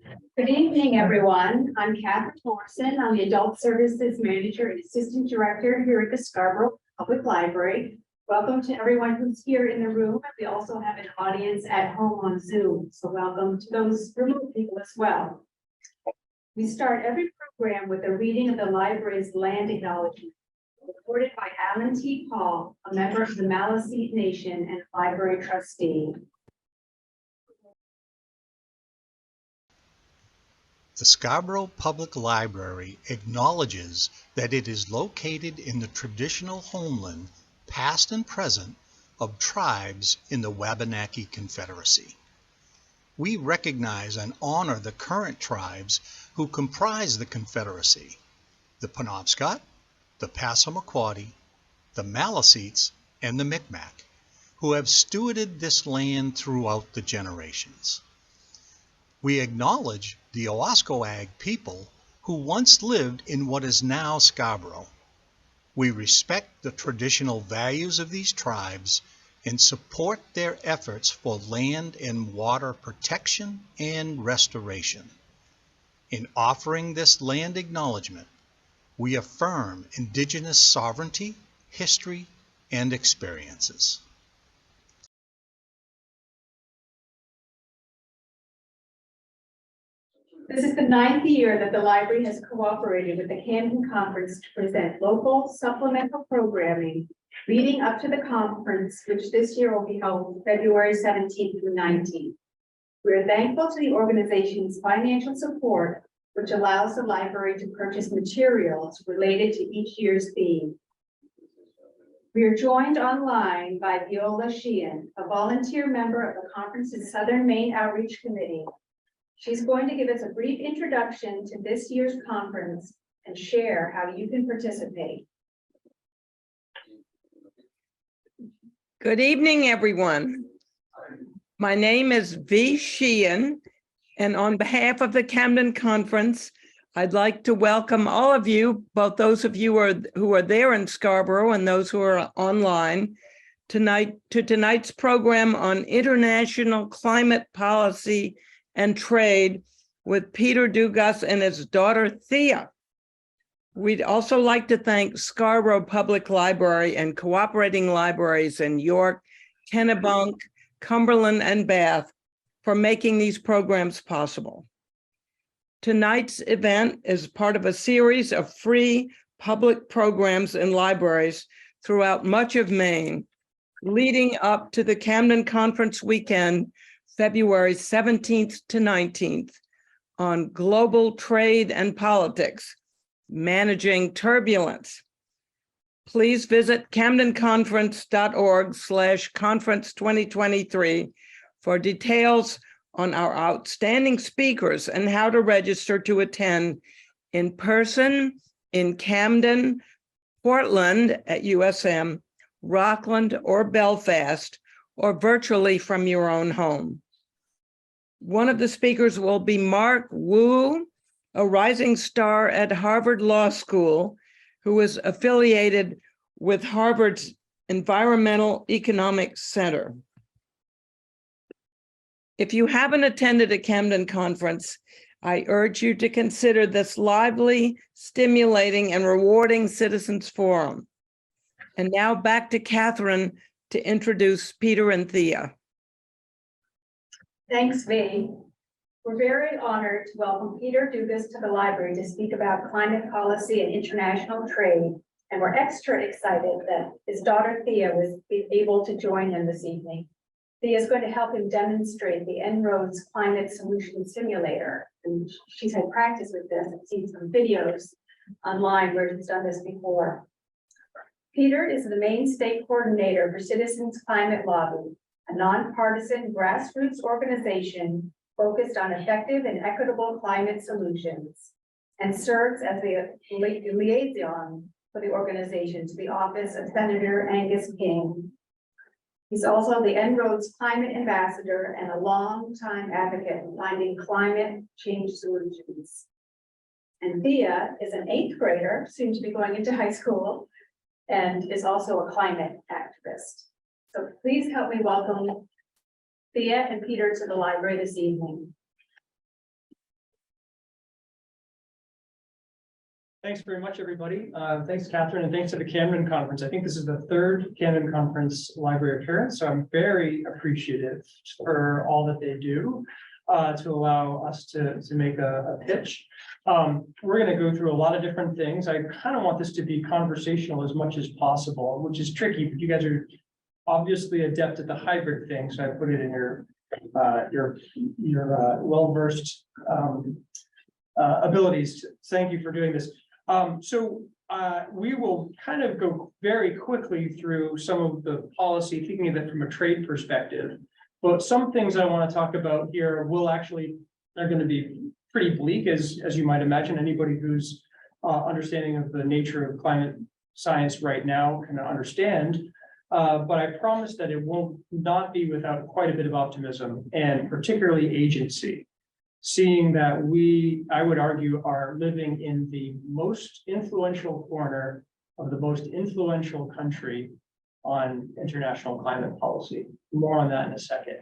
Good evening, everyone. I'm Catherine Morrison. I'm the Adult Services Manager and Assistant Director here at the Scarborough Public Library. Welcome to everyone who's here in the room. We also have an audience at home on Zoom, so welcome to those remote people as well. We start every program with a reading of the library's land acknowledgement, recorded by Alan T. Paul, a member of the Maliseet Nation and library trustee. The Scarborough Public Library acknowledges that it is located in the traditional homeland, past and present, of tribes in the Wabanaki Confederacy. We recognize and honor the current tribes who comprise the Confederacy: the Penobscot, the Passamaquoddy, the Maliseets, and the Micmac, who have stewarded this land throughout the generations. We acknowledge the Owaskoag people who once lived in what is now Scarborough. We respect the traditional values of these tribes and support their efforts for land and water protection and restoration. In offering this land acknowledgement, we affirm Indigenous sovereignty, history, and experiences. This is the 9th year that the library has cooperated with the Camden Conference to present local supplemental programming leading up to the conference, which this year will be held February 17th through 19th. We are thankful to the organization's financial support, which allows the library to purchase materials related to each year's theme. We are joined online by Viola Sheehan, a volunteer member of the conference's Southern Maine Outreach Committee. She's going to give us a brief introduction to this year's conference and share how you can participate. Good evening, everyone. My name is V. Sheehan, and on behalf of the Camden Conference, I'd like to welcome all of you, both those of you who are there in Scarborough and those who are online, to tonight's program on international climate policy and trade with Peter Dugas and his daughter Thea. We'd also like to thank Scarborough Public Library and cooperating libraries in York, Kennebunk, Cumberland, and Bath for making these programs possible. Tonight's event is part of a series of free public programs in libraries throughout much of Maine, leading up to the Camden Conference weekend, February 17th to 19th, on global trade and politics, managing turbulence. Please visit camdenconference.org/conference 2023 for details on our outstanding speakers and how to register to attend in person in Camden, Portland at USM, Rockland, or Belfast, or virtually from your own home. One of the speakers will be Mark Wu, a rising star at Harvard Law School, who is affiliated with Harvard's Environmental Economics Center. If you haven't attended a Camden Conference, I urge you to consider this lively, stimulating, and rewarding citizens forum. And now back to Catherine to introduce Peter and Thea. Thanks, V. We're very honored to welcome Peter Dugas to the library to speak about climate policy and international trade, and we're extra excited that his daughter Thea was able to join him this evening. Thea is going to help him demonstrate the En-ROADS Climate Solution Simulator, and she's had practice with this and seen some videos online where he's done this before. Peter is the Maine State Coordinator for Citizens Climate Lobby, a nonpartisan grassroots organization focused on effective and equitable climate solutions, and serves as the liaison for the organization to the office of Senator Angus King. He's also the En-ROADS Climate Ambassador and a longtime advocate in finding climate change solutions. And Thea is an 8th grader, soon to be going into high school, and is also a climate activist. So please help me welcome Thea and Peter to the library this evening. Thanks very much, everybody. Thanks, Catherine, and thanks to the Camden Conference. I think this is the third Camden Conference library appearance, so I'm very appreciative for all that they do to allow us to make a pitch. We're going to go through a lot of different things. I kind of want this to be conversational as much as possible, which is tricky, but you guys are obviously adept at the hybrid thing, so I put it in your well-versed abilities. Thank you for doing this. We will kind of go very quickly through some of the policy, thinking of it from a trade perspective. But some things I want to talk about here are going to be pretty bleak, as you might imagine. Anybody who's understanding of the nature of climate science right now can understand. But I promise that it will not be without quite a bit of optimism, and particularly agency. Seeing that I would argue, are living in the most influential corner of the most influential country on international climate policy. More on that in a second.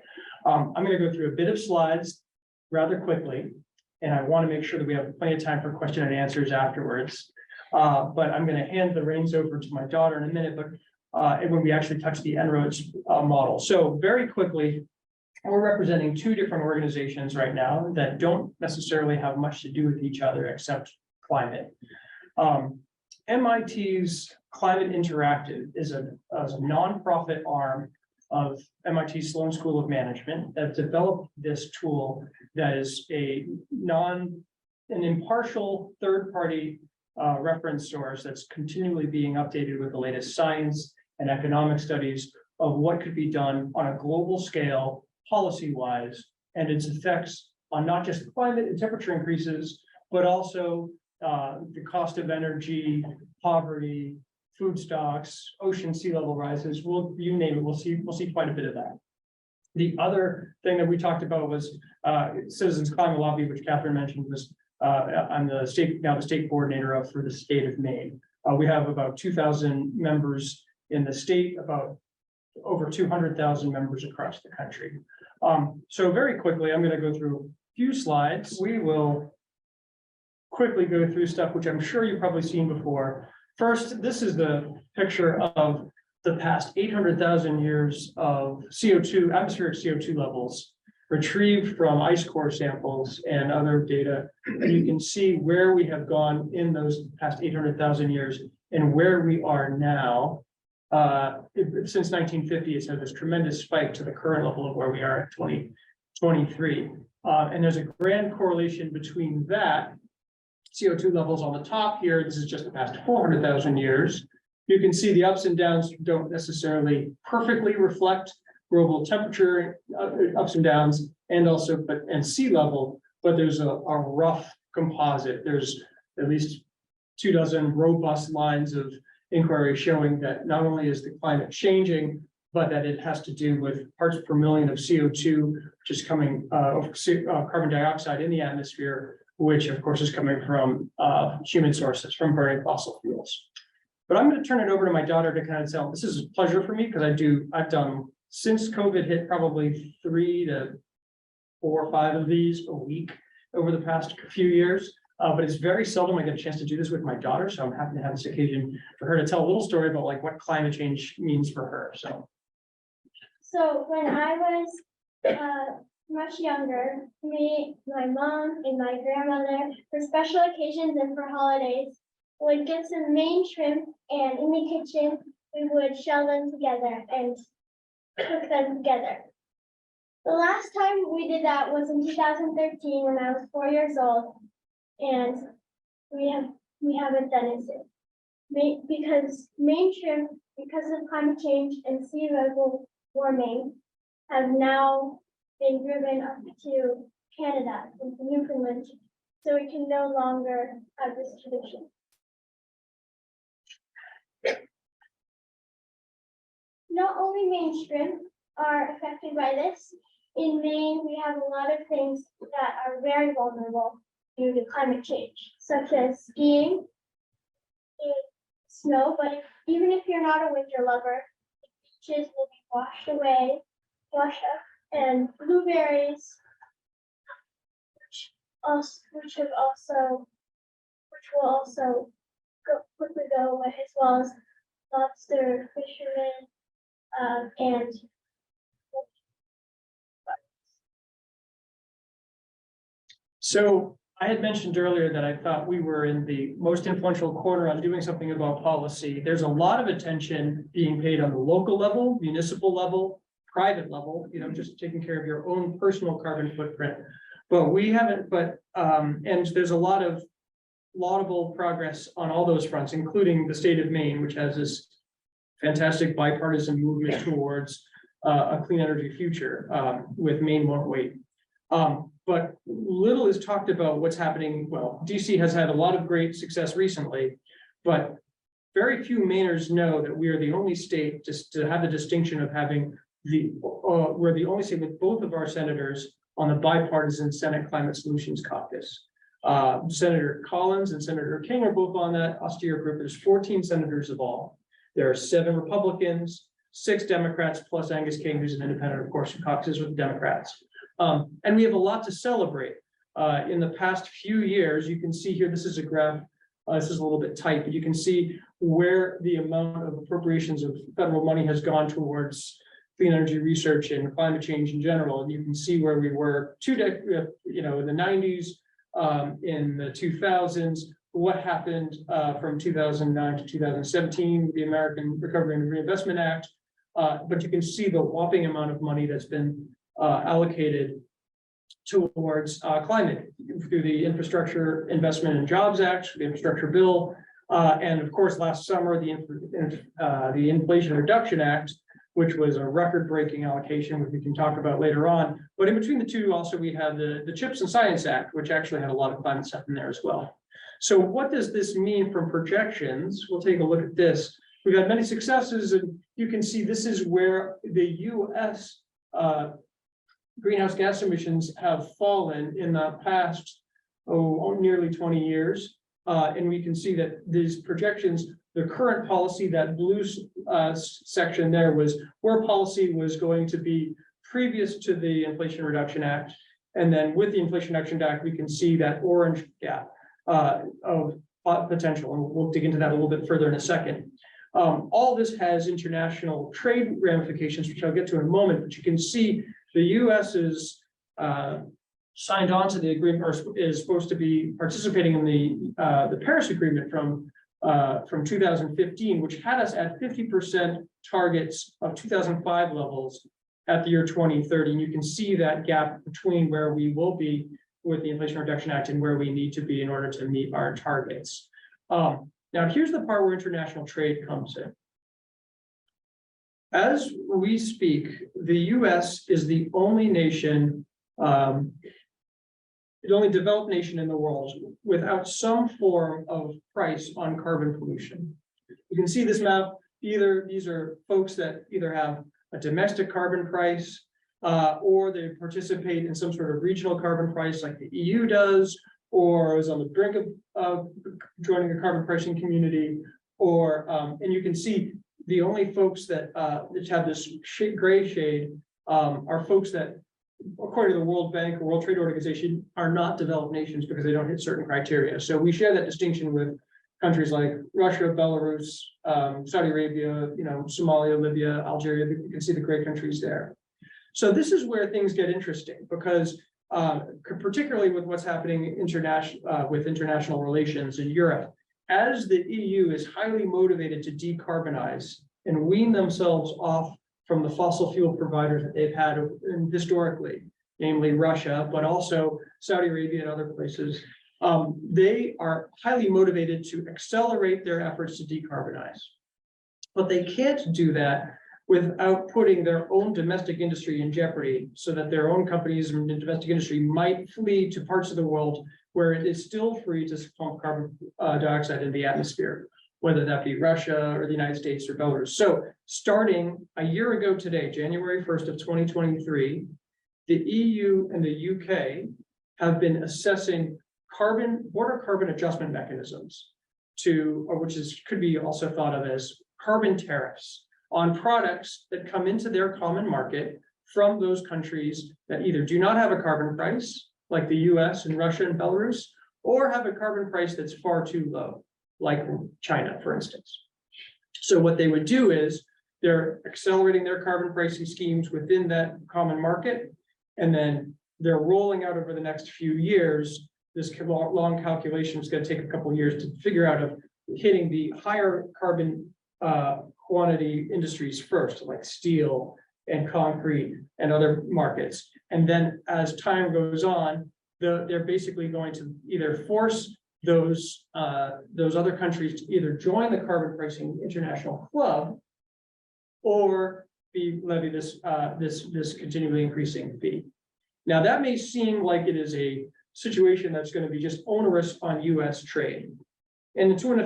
I'm going to go through a bit of slides rather quickly, and I want to make sure that we have plenty of time for question and answers afterwards. But I'm going to hand the reins over to my daughter in a minute, but when we actually touch the En-ROADS model. So very quickly, we're representing two different organizations right now that don't necessarily have much to do with each other except climate. MIT's Climate Interactive is a nonprofit arm of MIT Sloan School of Management that developed this tool that is an impartial third-party reference source that's continually being updated with the latest science and economic studies of what could be done on a global scale, policy-wise, and its effects on not just climate and temperature increases, but also the cost of energy, poverty, food stocks, ocean sea level rises. You name it, we'll see quite a bit of that. The other thing that we talked about was Citizens Climate Lobby, which Catherine mentioned, was I'm the state coordinator of for the state of Maine. We have about 2,000 members in the state, about over 200,000 members across the country. So very quickly, I'm going to go through a few slides. We will quickly go through stuff which I'm sure you've probably seen before. First, this is the picture of the past 800,000 years of CO2, atmospheric CO2 levels retrieved from ice core samples and other data. And you can see where we have gone in those past 800,000 years and where we are now. Since 1950, it's had this tremendous spike to the current level of where we are at 2023. And there's a grand correlation between that CO2 levels on the top here. This is just the past 400,000 years. You can see the ups and downs don't necessarily perfectly reflect global temperature ups and downs, and also and sea level, but there's a rough composite. There's at least 24 robust lines of inquiry showing that not only is the climate changing, but that it has to do with parts per million of CO2, which is coming carbon dioxide in the atmosphere, which of course is coming from human sources, from burning fossil fuels. But I'm going to turn it over to my daughter to kind of tell. This is a pleasure for me because I've done, since COVID hit, probably 3 to 4 or 5 of these a week over the past few years. But it's very seldom I get a chance to do this with my daughter, so I'm happy to have this occasion for her to tell a little story about like what climate change means for her. So when I was much younger, me, my mom, and my grandmother, for special occasions and for holidays, would get some Maine shrimp, and in the kitchen we would shell them together and cook them together. The last time we did that was in 2013 when I was 4 years old. And we haven't done it since. Because Maine shrimp, because of climate change and sea level warming, have now been driven up to Canada and Newfoundland, so we can no longer have this tradition. Not only Maine shrimp are affected by this. In Maine, we have a lot of things that are very vulnerable due to climate change, such as skiing and snow. But even if you're not a winter lover, the beaches will be washed up, and blueberries, which will also quickly go away, as well as lobster fishermen, and So I had mentioned earlier that I thought we were in the most influential corner on doing something about policy. There's a lot of attention being paid on the local level, municipal level, private level, just taking care of your own personal carbon footprint. But we haven't, and there's a lot of laudable progress on all those fronts, including the state of Maine, which has this fantastic bipartisan movement towards a clean energy future with Maine Won't Wait. But little is talked about what's happening. Well, DC has had a lot of great success recently, but very few Mainers know that we are the only state to have the distinction of having we're the only state with both of our senators on the bipartisan Senate Climate Solutions Caucus. Senator Collins and Senator King are both on that austere group. There's 14 senators of all. There are 7 Republicans, 6 Democrats, plus Angus King, who's an independent, of course, who caucuses with the Democrats. And we have a lot to celebrate. In the past few years, you can see here, this is a graph, this is a little bit tight, but you can see where the amount of appropriations of federal money has gone towards clean energy research and climate change in general. And you can see where we were in the 90s, in the 2000s, what happened from 2009 to 2017 with the American Recovery and Reinvestment Act. But you can see the whopping amount of money that's been allocated towards climate through the Infrastructure Investment and Jobs Act, the infrastructure bill, and of course last summer the Inflation Reduction Act, which was a record-breaking allocation, which we can talk about later on. But in between the two, also we have the CHIPS and Science Act, which actually had a lot of climate stuff in there as well. So what does this mean from projections? We'll take a look at this. We've had many successes, and you can see this is where the U.S. Greenhouse gas emissions have fallen in the past, nearly 20 years. And we can see that these projections, the current policy, that blue section there was where policy was going to be previous to the Inflation Reduction Act. And then with the Inflation Reduction Act, we can see that orange gap of potential. And we'll dig into that a little bit further in a second. All this has international trade ramifications, which I'll get to in a moment, but you can see the U.S. is signed on to the agreement, or is supposed to be participating in the Paris Agreement from 2015, which had us at 50% targets of 2005 levels at the year 2030. And you can see that gap between where we will be with the Inflation Reduction Act and where we need to be in order to meet our targets. Now, here's the part where international trade comes in. As we speak, the U.S. is the only nation, the only developed nation in the world without some form of price on carbon pollution. You can see this map. These are folks that either have a domestic carbon price or they participate in some sort of regional carbon price like the EU does, or is on the brink of joining a carbon pricing community, or and you can see the only folks that have this gray shade are folks that, according to the World Bank or World Trade Organization, are not developed nations because they don't hit certain criteria. So we share that distinction with countries like Russia, Belarus, Saudi Arabia, Somalia, Libya, Algeria. You can see the gray countries there. So this is where things get interesting, because particularly with what's happening with international relations in Europe, as the EU is highly motivated to decarbonize and wean themselves off from the fossil fuel providers that they've had historically, namely Russia, but also Saudi Arabia and other places, they are highly motivated to accelerate their efforts to decarbonize. But they can't do that without putting their own domestic industry in jeopardy, so that their own companies in the domestic industry might flee to parts of the world where it is still free to pump carbon dioxide in the atmosphere, whether that be Russia or the United States or Belarus. So starting a year ago today, January 1st of 2023, the EU and the UK have been assessing border carbon adjustment mechanisms could be also thought of as carbon tariffs on products that come into their common market from those countries that either do not have a carbon price, like the US and Russia and Belarus, or have a carbon price that's far too low, like China, for instance. So what they would do is they're accelerating their carbon pricing schemes within that common market, and then they're rolling out over the next few years. This long calculation is going to take a couple of years to figure out of hitting the higher carbon quantity industries first, like steel and concrete and other markets. And then as time goes on, they're basically going to either force those other countries to either join the carbon pricing international club or be levy this continually increasing fee. Now that may seem like it is a situation that's going to be just onerous on US trade. And to an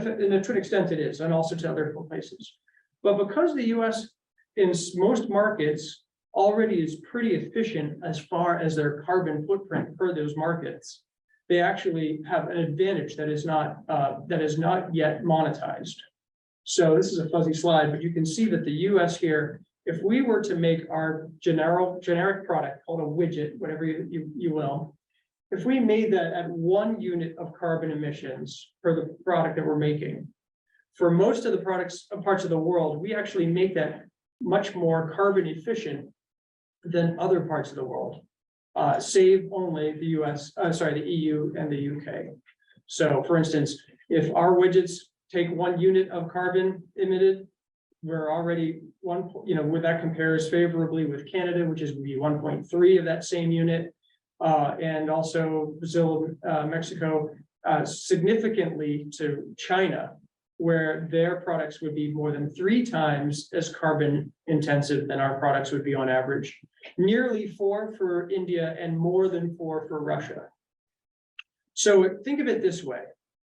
extent it is, and also to other places. But because the US in most markets already is pretty efficient as far as their carbon footprint per those markets, they actually have an advantage that is not yet monetized. So this is a fuzzy slide, but you can see that the US here, if we were to make our generic product called a widget, whatever you will, if we made that at 1 unit of carbon emissions for the product that we're making, for most of the parts of the world, we actually make that much more carbon efficient than other parts of the world, save only the the EU and the UK. So for instance, if our widgets take 1 unit of carbon emitted, we're already where that compares favorably with Canada, which is be 1.3 of that same unit, and also Brazil, Mexico, significantly to China, where their products would be more than 3 times as carbon intensive than our products would be on average, nearly 4 for India and more than 4 for Russia. So think of it this way.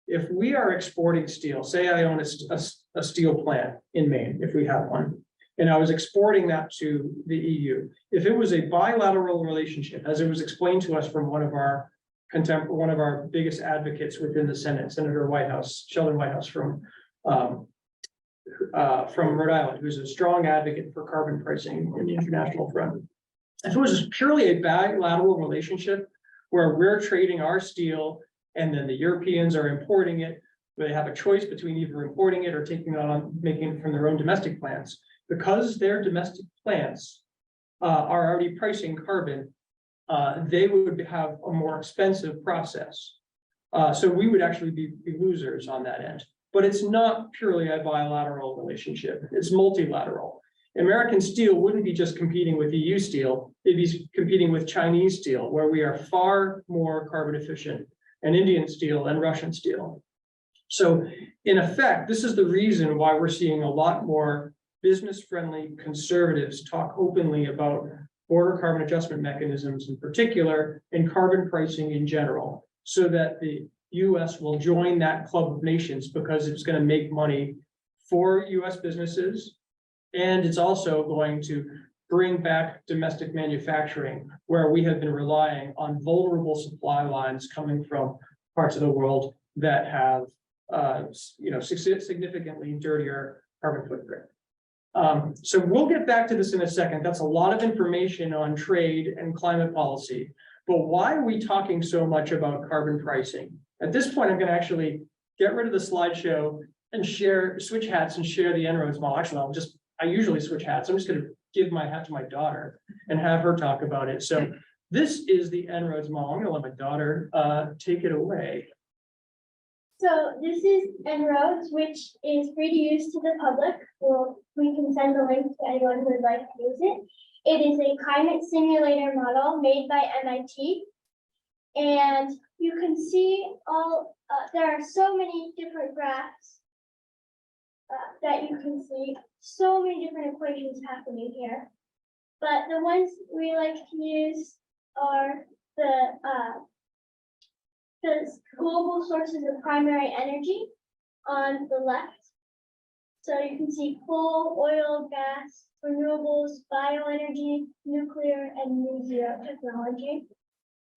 If we are exporting steel, say I own a steel plant in Maine, if we have one, and I was exporting that to the EU, if it was a bilateral relationship, as it was explained to us from one of our biggest advocates within the Senate, Senator Sheldon Whitehouse from Rhode Island, who's a strong advocate for carbon pricing in the international front. If it was purely a bilateral relationship where we're trading our steel and then the Europeans are importing it, they have a choice between either importing it or taking it on, making it from their own domestic plants. Because their domestic plants are already pricing carbon, they would have a more expensive process. So we would actually be losers on that end. But it's not purely a bilateral relationship, it's multilateral. American steel wouldn't be just competing with EU steel, it'd be competing with Chinese steel, where we are far more carbon efficient, and Indian steel and Russian steel. So in effect, this is the reason why we're seeing a lot more business-friendly conservatives talk openly about border carbon adjustment mechanisms in particular, and carbon pricing in general, so that the US will join that club of nations because it's going to make money for US businesses, and it's also going to bring back domestic manufacturing, where we have been relying on vulnerable supply lines coming from parts of the world that have significantly dirtier carbon footprint. So we'll get back to this in a second. That's a lot of information on trade and climate policy. But why are we talking so much about carbon pricing? At this point, I'm going to actually get rid of the slideshow and switch hats and share the En-ROADS model. Actually, I usually switch hats. I'm just going to give my hat to my daughter and have her talk about it. So this is the En-ROADS model. I'm going to let my daughter take it away. So this is En-ROADS, which is free to use to the public. Well, we can send the link to anyone who would like to use it. It is a climate simulator model made by MIT. And you can see there are so many different graphs that you can see, so many different equations happening here. But the ones we like to use are the global sources of primary energy on the left. So you can see coal, oil, gas, renewables, bioenergy, nuclear, and new zero technology.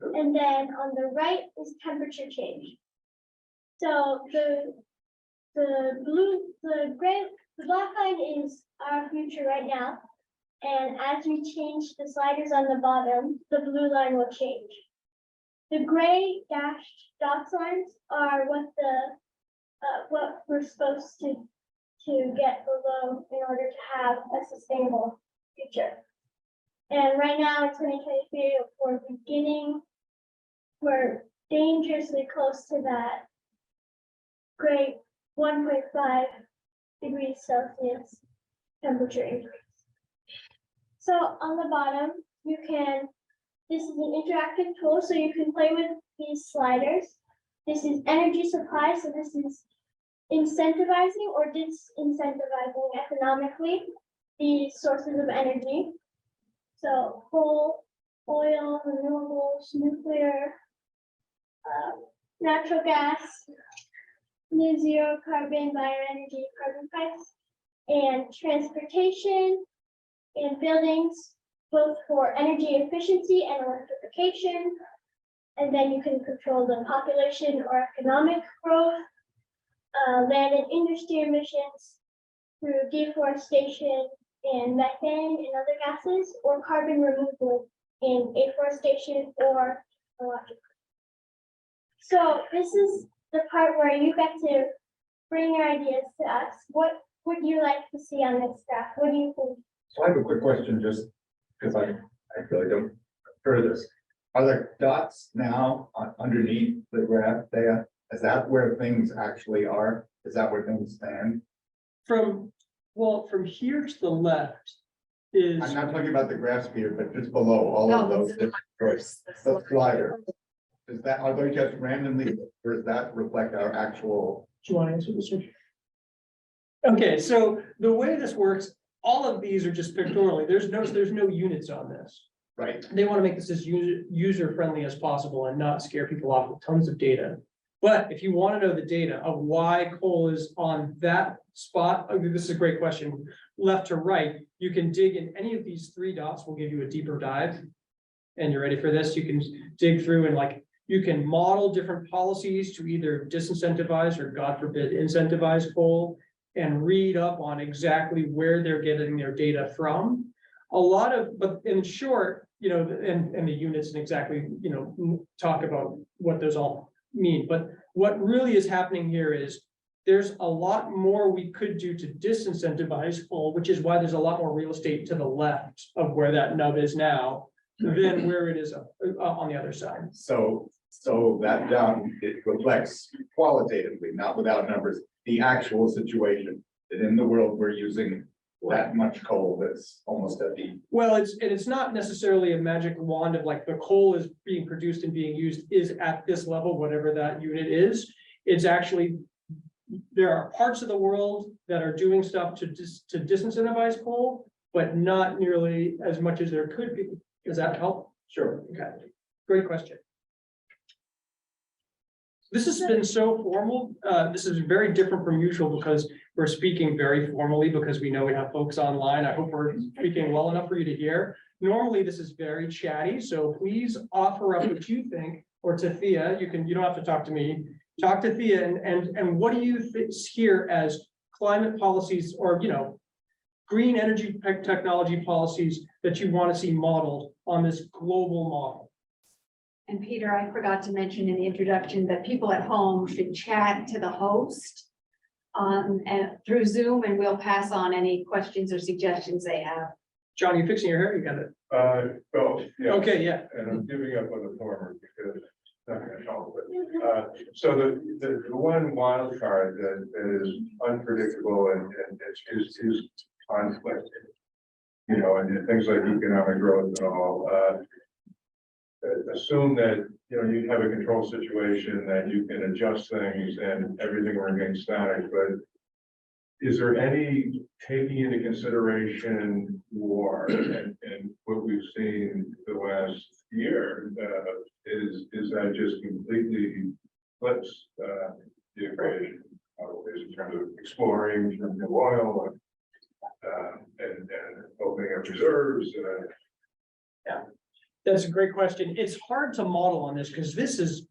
And then on the right is temperature change. So the black line is our future right now. And as we change the sliders on the bottom, the blue line will change. The gray dashed dots lines are what we're supposed to get below in order to have a sustainable future. And right now in 2023, we're dangerously close to that great 1.5 degrees Celsius temperature increase. So on the bottom, this is an interactive tool, so you can play with these sliders. This is energy supply, so this is incentivizing or disincentivizing economically these sources of energy. So coal, oil, renewables, nuclear, natural gas, near zero carbon, bioenergy, carbon price, and transportation and buildings, both for energy efficiency and electrification. And then you can control the population or economic growth, land and industry emissions through deforestation and methane and other gases, or carbon removal in afforestation or ecological. So this is the part where you get to bring your ideas to us. What would you like to see on this graph? What do you think? So I have a quick question, just because I really don't hear this. Are there dots now underneath the graph, Thea? Is that where things actually are? Is that where things stand? From here to the left is, I'm not talking about the graphs here, but just below all of those. The slider. Are they just randomly, or does that reflect our actual? do you want to answer this one? Okay, so the way this works, all of these are just pictorially. There's no units on this. Right. They want to make this as user friendly as possible and not scare people off with tons of data. But if you want to know the data of why coal is on that spot, this is a great question, left to right, you can dig in any of these three dots, will give you a deeper dive. And you're ready for this, you can dig through and you can model different policies to either disincentivize or, God forbid, incentivize coal, and read up on exactly where they're getting their data from. But in short, and the units and exactly, talk about what those all mean. But what really is happening here is there's a lot more we could do to disincentivize coal, which is why there's a lot more real estate to the left of where that nub is now than where it is on the other side. So that down, it reflects qualitatively, not without numbers, the actual situation that in the world we're using that much coal that's almost at the. Well, it's not necessarily a magic wand of the coal is being produced and being used is at this level, whatever that unit is. It's actually, there are parts of the world that are doing stuff to disincentivize coal, but not nearly as much as there could be. Does that help? Sure. Okay. Great question. This has been so formal. This is very different from usual because we're speaking very formally because we know we have folks online. I hope we're speaking well enough for you to hear. Normally, this is very chatty, so please offer up what you think, or to Thea. You don't have to talk to me. Talk to Thea and what do you hear as climate policies or green energy technology policies that you want to see modeled on this global model? And Peter, I forgot to mention in the introduction that people at home should chat to the host and through Zoom, and we'll pass on any questions or suggestions they have. John, you fixing your hair? You got it. Well, yeah. Okay, yeah. And I'm giving up on the former because it's not gonna help, but, so the one wild card that is unpredictable and is conflict, and things like economic growth and all, assume that, you have a control situation that you can adjust things and everything remains static, but is there any taking into consideration war and what we've seen the last year? Is that just completely flips the equation in terms of exploring from the oil and opening up reserves? Yeah, that's a great question. It's hard to model on this because this is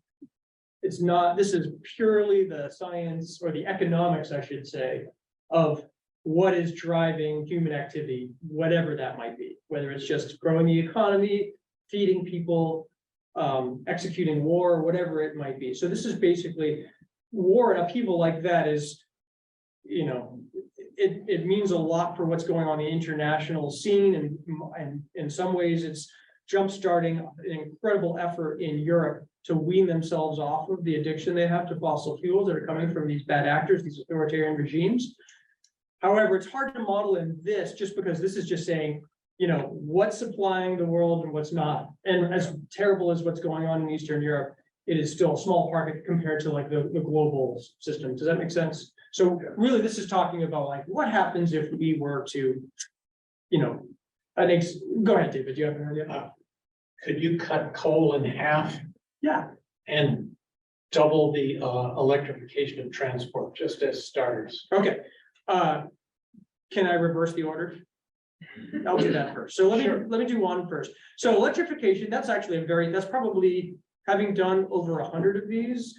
purely the science or the economics, I should say, of what is driving human activity, whatever that might be, whether it's just growing the economy, feeding people, executing war, whatever it might be. So this is basically war and upheaval like that is, you know, it means a lot for what's going on in the international scene, and in some ways it's jumpstarting an incredible effort in Europe to wean themselves off of the addiction they have to fossil fuels that are coming from these bad actors, these authoritarian regimes. However, it's hard to model in this just because this is just saying, you know, what's supplying the world and what's not. And as terrible as what's going on in Eastern Europe, it is still a small part compared to like the global system. Does that make sense? So really, this is talking about like, what happens if we were to, you know, go ahead, David, do you have an idea? Could you cut coal in half Yeah, and double the electrification of transport, just as starters? okay. Can I reverse the order? I'll do that first. So let me do one first. So electrification, that's actually that's probably, having done over 100 of these,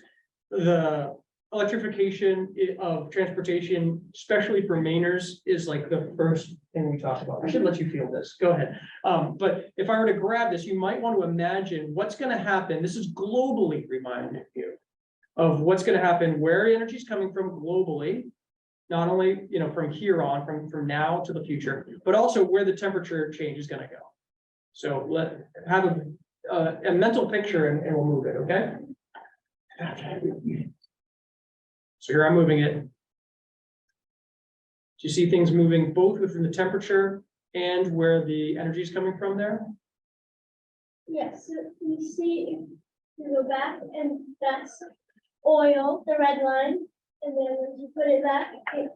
the electrification of transportation, especially for Mainers, is like the first thing we talk about. I should let you feel this. Go ahead. But if I were to grab this, you might want to imagine what's going to happen. This is globally reminding you of what's going to happen, where energy is coming from globally, not only, you know, from here on, from now to the future, but also where the temperature change is going to go. So have a mental picture and we'll move it, okay? So here I'm moving it. Do you see things moving both within the temperature and where the energy is coming from there? Yes, so you see, you go back and that's oil, the red line. And then when you put it back, it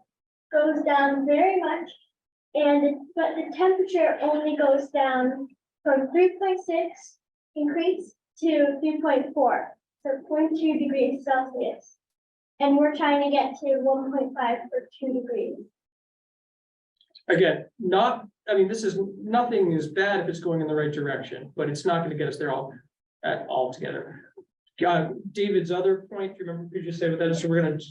goes down very much. But the temperature only goes down from 3.6 increase to 3.4, so 0.2 degrees Celsius. And we're trying to get to 1.5 or 2 degrees. Again, nothing is bad if it's going in the right direction, but it's not going to get us there all together. David's other point, remember, could you say what that is? So we're going to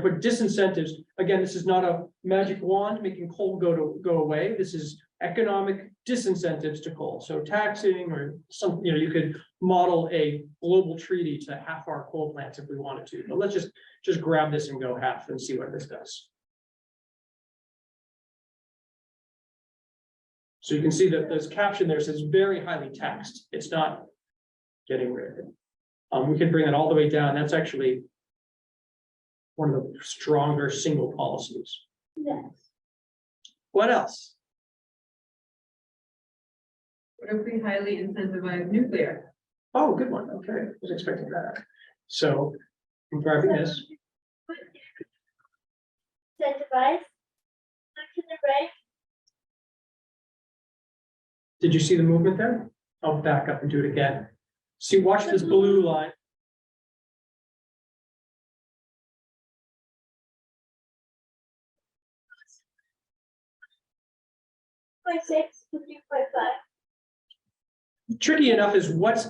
put disincentives. Again, this is not a magic wand making coal go away. This is economic disincentives to coal. So taxing or some, you know, you could model a global treaty to half our coal plants if we wanted to. But let's just grab this and go half and see what this does. So you can see that this caption there says very highly taxed. It's not getting rid of it. We can bring it all the way down. That's actually one of the stronger single policies. Yes. What else? What if we highly incentivize nuclear? Oh, good one. Okay, I was expecting that. So I'm grabbing this. Incentivize. Back to the right. Did you see the movement there? I'll back up and do it again. See, watch this blue line. 0.6 to 3.5. Tricky enough is what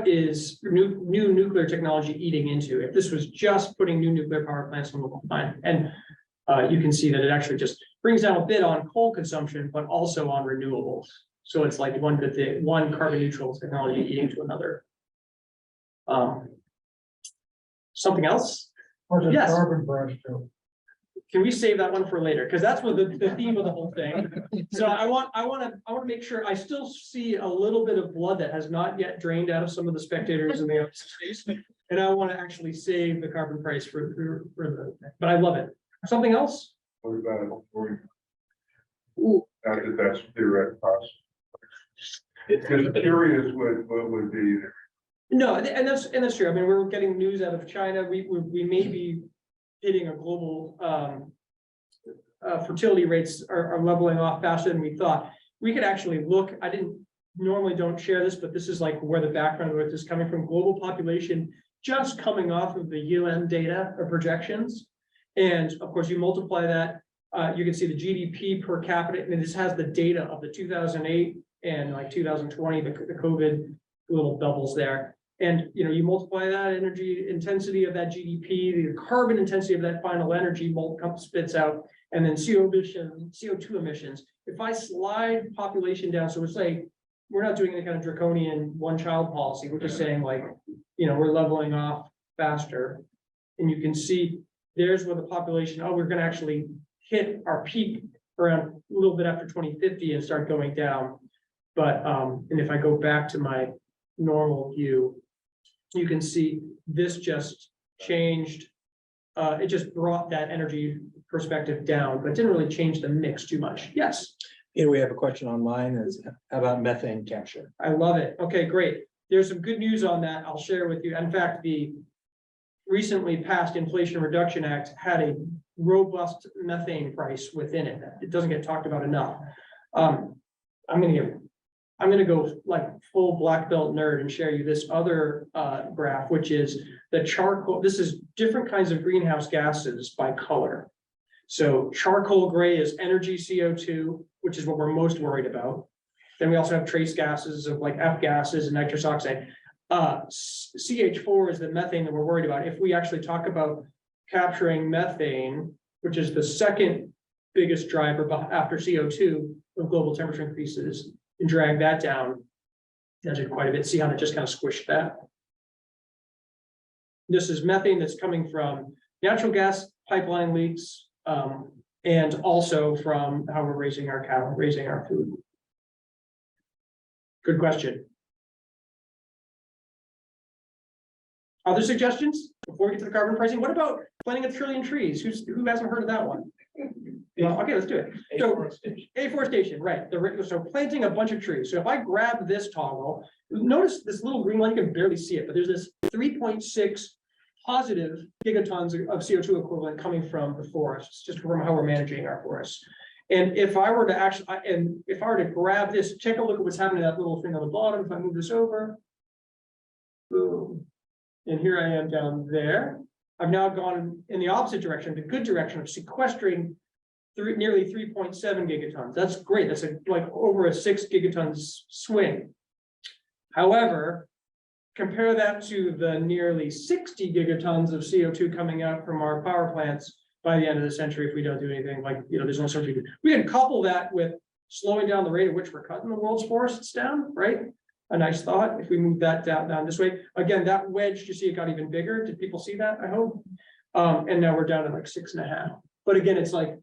is new nuclear technology eating into. If this was just putting new nuclear power plants on the line, and you can see that it actually just brings down a bit on coal consumption, but also on renewables. So it's like one carbon neutral technology eating to another. Something else? Yes. Carbon brush too. Can we save that one for later? Because that's what the theme of the whole thing. So I want to make sure I still see a little bit of blood that has not yet drained out of some of the spectators in the other space. And I want to actually save the carbon price for the, but I love it. Something else? What about it? Not that that's theoretical cost. Just curious what would be. No, and that's true. I mean, we're getting news out of China. We may be hitting a global fertility rates are leveling off faster than we thought. We could actually look, normally don't share this, but this is like where the background of it is coming from. Global population just coming off of the UN data or projections. And of course, you multiply that, you can see the GDP per capita, and this has the data of the 2008 and like 2020, the COVID little bubbles there. And you multiply that energy intensity of that GDP, the carbon intensity of that final energy spits out, and then CO2 emissions. If I slide population down, so let's say we're not doing any kind of draconian one-child policy. We're just saying like, we're leveling off faster. And you can see there's where the population, we're gonna actually hit our peak around a little bit after 2050 and start going down. But, and if I go back to my normal view, you can see this just changed. It just brought that energy perspective down, but didn't really change the mix too much. Yes. Here we have a question online is about methane capture. I love it. Okay, great. There's some good news on that. I'll share with you. In fact, the recently passed Inflation Reduction Act had a robust methane price within it. It doesn't get talked about enough. I'm gonna go like full black belt nerd and share you this other graph, which is the charcoal. This is different kinds of greenhouse gases by color. So charcoal gray is energy CO2, which is what we're most worried about. Then we also have trace gases of like F gases and nitrous oxide. CH4 is the methane that we're worried about. If we actually talk about capturing methane, which is the second biggest driver after CO2 of global temperature increases, and drag that down, that's quite a bit. See how that just kind of squished that? This is methane that's coming from natural gas pipeline leaks, and also from how we're raising our cattle, raising our food. Good question. Other suggestions before we get to the carbon pricing? What about planting 1 trillion trees? Who hasn't heard of that one? Well, okay, let's do it. So afforestation, right? So planting a bunch of trees. So if I grab this toggle, notice this little green line, you can barely see it, but there's this 3.6 positive gigatons of CO2 equivalent coming from the forests, just from how we're managing our forests. And if I were to grab this, take a look at what's happening to that little thing on the bottom. If I move this over, boom. And here I am down there. I've now gone in the opposite direction, the good direction of sequestering nearly 3.7 gigatons. That's great. That's like over a 6 gigatons swing. However, compare that to the nearly 60 gigatons of CO2 coming out from our power plants by the end of the century if we don't do anything. Like, there's no such thing. We can couple that with slowing down the rate at which we're cutting the world's forests down, right? A nice thought if we move that down this way. Again, that wedge, you see it got even bigger. Did people see that? I hope. And now we're down to like 6.5. But again, it's like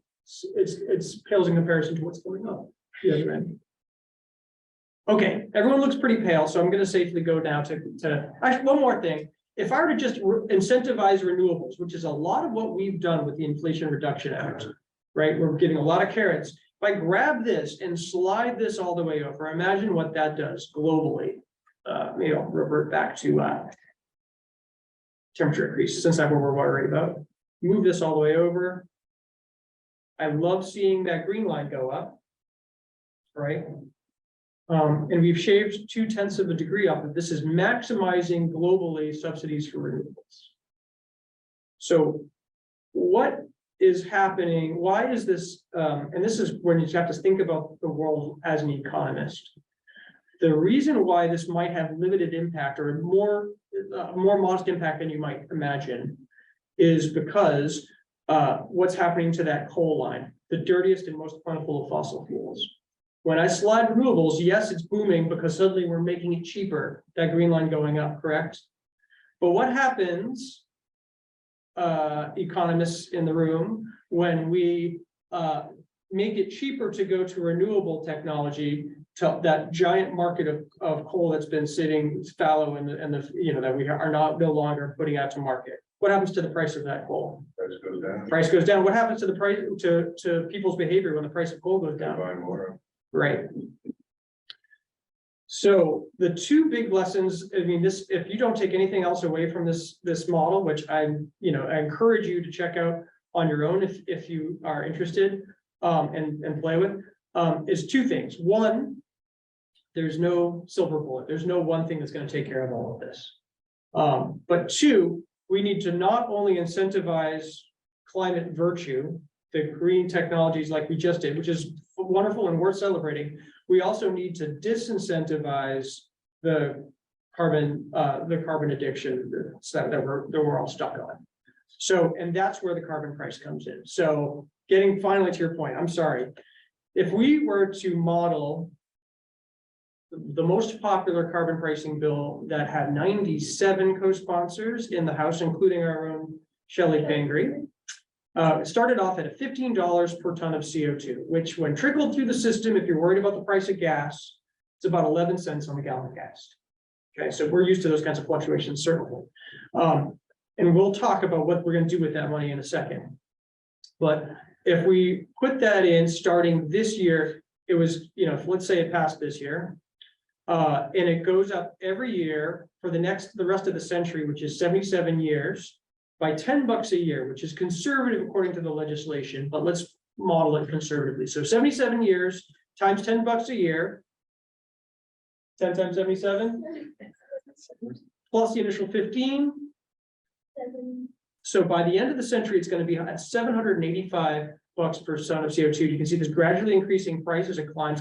it's pales in comparison to what's going on the other end. Okay, everyone looks pretty pale, so I'm going to safely go now to actually one more thing. If I were to just incentivize renewables, which is a lot of what we've done with the Inflation Reduction Act, right? We're giving a lot of carrots. If I grab this and slide this all the way over, imagine what that does globally. Maybe I'll revert back to temperature increase, since that's what we're worried about. Move this all the way over. I love seeing that green line go up, right? And we've shaved 0.2 of a degree off of this. Is maximizing globally subsidies for renewables. So what is happening? Why is this? And this is when you have to think about the world as an economist. The reason why this might have limited impact or more modest impact than you might imagine is because what's happening to that coal line, the dirtiest and most plentiful of fossil fuels. When I slide renewables, yes, it's booming because suddenly we're making it cheaper, that green line going up, correct? But what happens, economists in the room, when we make it cheaper to go to renewable technology, to that giant market of coal that's been sitting fallow and the that we are no longer putting out to market? What happens to the price of that coal? Price goes down. Price goes down. What happens to the price to people's behavior when the price of coal goes down? Buy more. Right. So the two big lessons, I mean, this, if you don't take anything else away from this model, which I encourage you to check out on your own if you are interested and play with, is two things. One, there's no silver bullet. There's no one thing that's going to take care of all of this. But two, we need to not only incentivize climate virtue, the green technologies like we just did, which is wonderful and worth celebrating. We also need to disincentivize the carbon addiction that we're all stuck on. So, and that's where the carbon price comes in. So getting finally to your point, I'm sorry. If we were to model the most popular carbon pricing bill that had 97 co-sponsors in the House, including our own Shelley Pingree. It started off at $15 per ton of CO2, which when trickled through the system, if you're worried about the price of gas, it's about 11 cents on a gallon of gas. Okay, so we're used to those kinds of fluctuations, certainly. And we'll talk about what we're going to do with that money in a second. But if we put that in starting this year, it was, let's say it passed this year, and it goes up every year for the rest of the century, which is 77 years, by $10 a year, which is conservative according to the legislation, but let's model it conservatively. So 77 years times $10 a year, 10 times 77, plus the initial 15. So by the end of the century, it's going to be at $785 per ton of CO2. You can see this gradually increasing price as it climbs.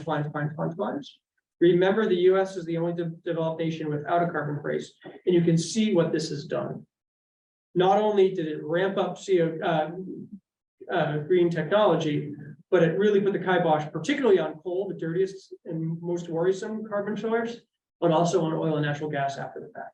Remember, the US is the only developed nation without a carbon price, and you can see what this has done. Not only did it ramp up green technology, but it really put the kibosh, particularly on coal, the dirtiest and most worrisome carbon source, but also on oil and natural gas after the fact.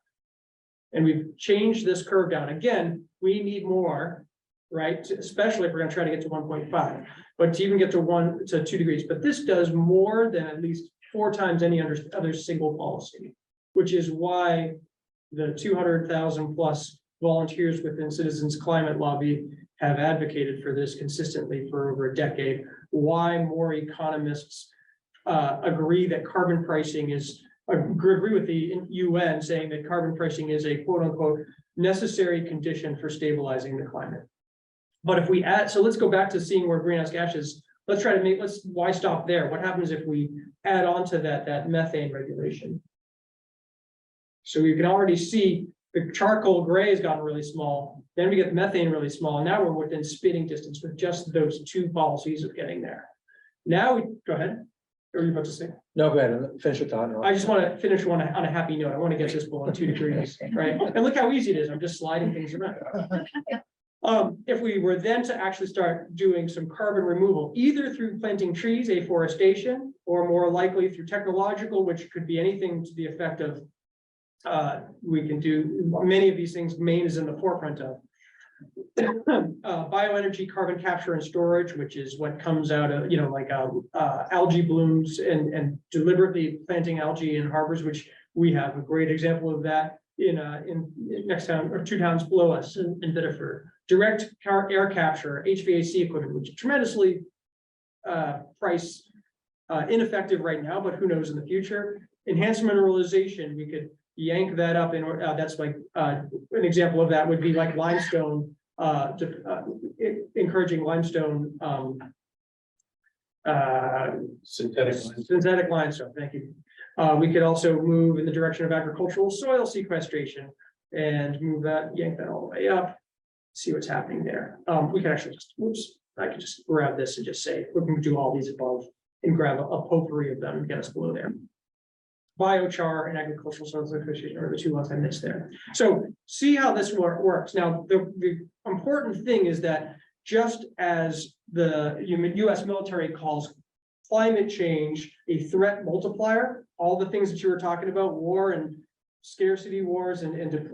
And we've changed this curve down. Again, we need more, right? Especially if we're going to try to get to 1.5, but to even get to 1 to 2 degrees. But this does more than at least 4 times any other single policy, which is why the 200,000 plus volunteers within Citizens Climate Lobby have advocated for this consistently for over a decade. Why more economists agree that carbon pricing is, agree with the UN saying that carbon pricing is a quote unquote necessary condition for stabilizing the climate. But if we add, so let's go back to seeing where greenhouse gases, let's try to why stop there? What happens if we add on to that methane regulation? So you can already see the charcoal gray has gotten really small. Then we get methane really small. And now we're within spitting distance with just those 2 policies of getting there. Now go ahead. What are you about to say? No, go ahead, finish your thought. I just want to finish on a happy note. I want to get this below 2 degrees, right? And look how easy it is. I'm just sliding things around. If we were then to actually start doing some carbon removal, either through planting trees, afforestation, or more likely through technological, which could be anything to the effect of, we can do many of these things Maine is in the forefront of. Bioenergy, carbon capture and storage, which is what comes out of, algae blooms and deliberately planting algae in harbors, which we have a great example of that in next town or 2 towns below us in Biddeford. Direct air capture, HVAC equipment, which is tremendously price ineffective right now, but who knows in the future. Enhanced mineralization, we could yank that up in that's like an example of that would be like limestone, encouraging limestone, synthetic limestone. Thank you. We could also move in the direction of agricultural soil sequestration and move that, yank that all the way up. See what's happening there. We can actually just, I could just grab this and just say, we're going to do all these above and grab a potpourri of them and get us below there. Biochar and agricultural soil sequestration are the 2 ones I missed there. So see how this works. Now, the important thing is that just as the US military calls climate change a threat multiplier, all the things that you were talking about, war and scarcity wars and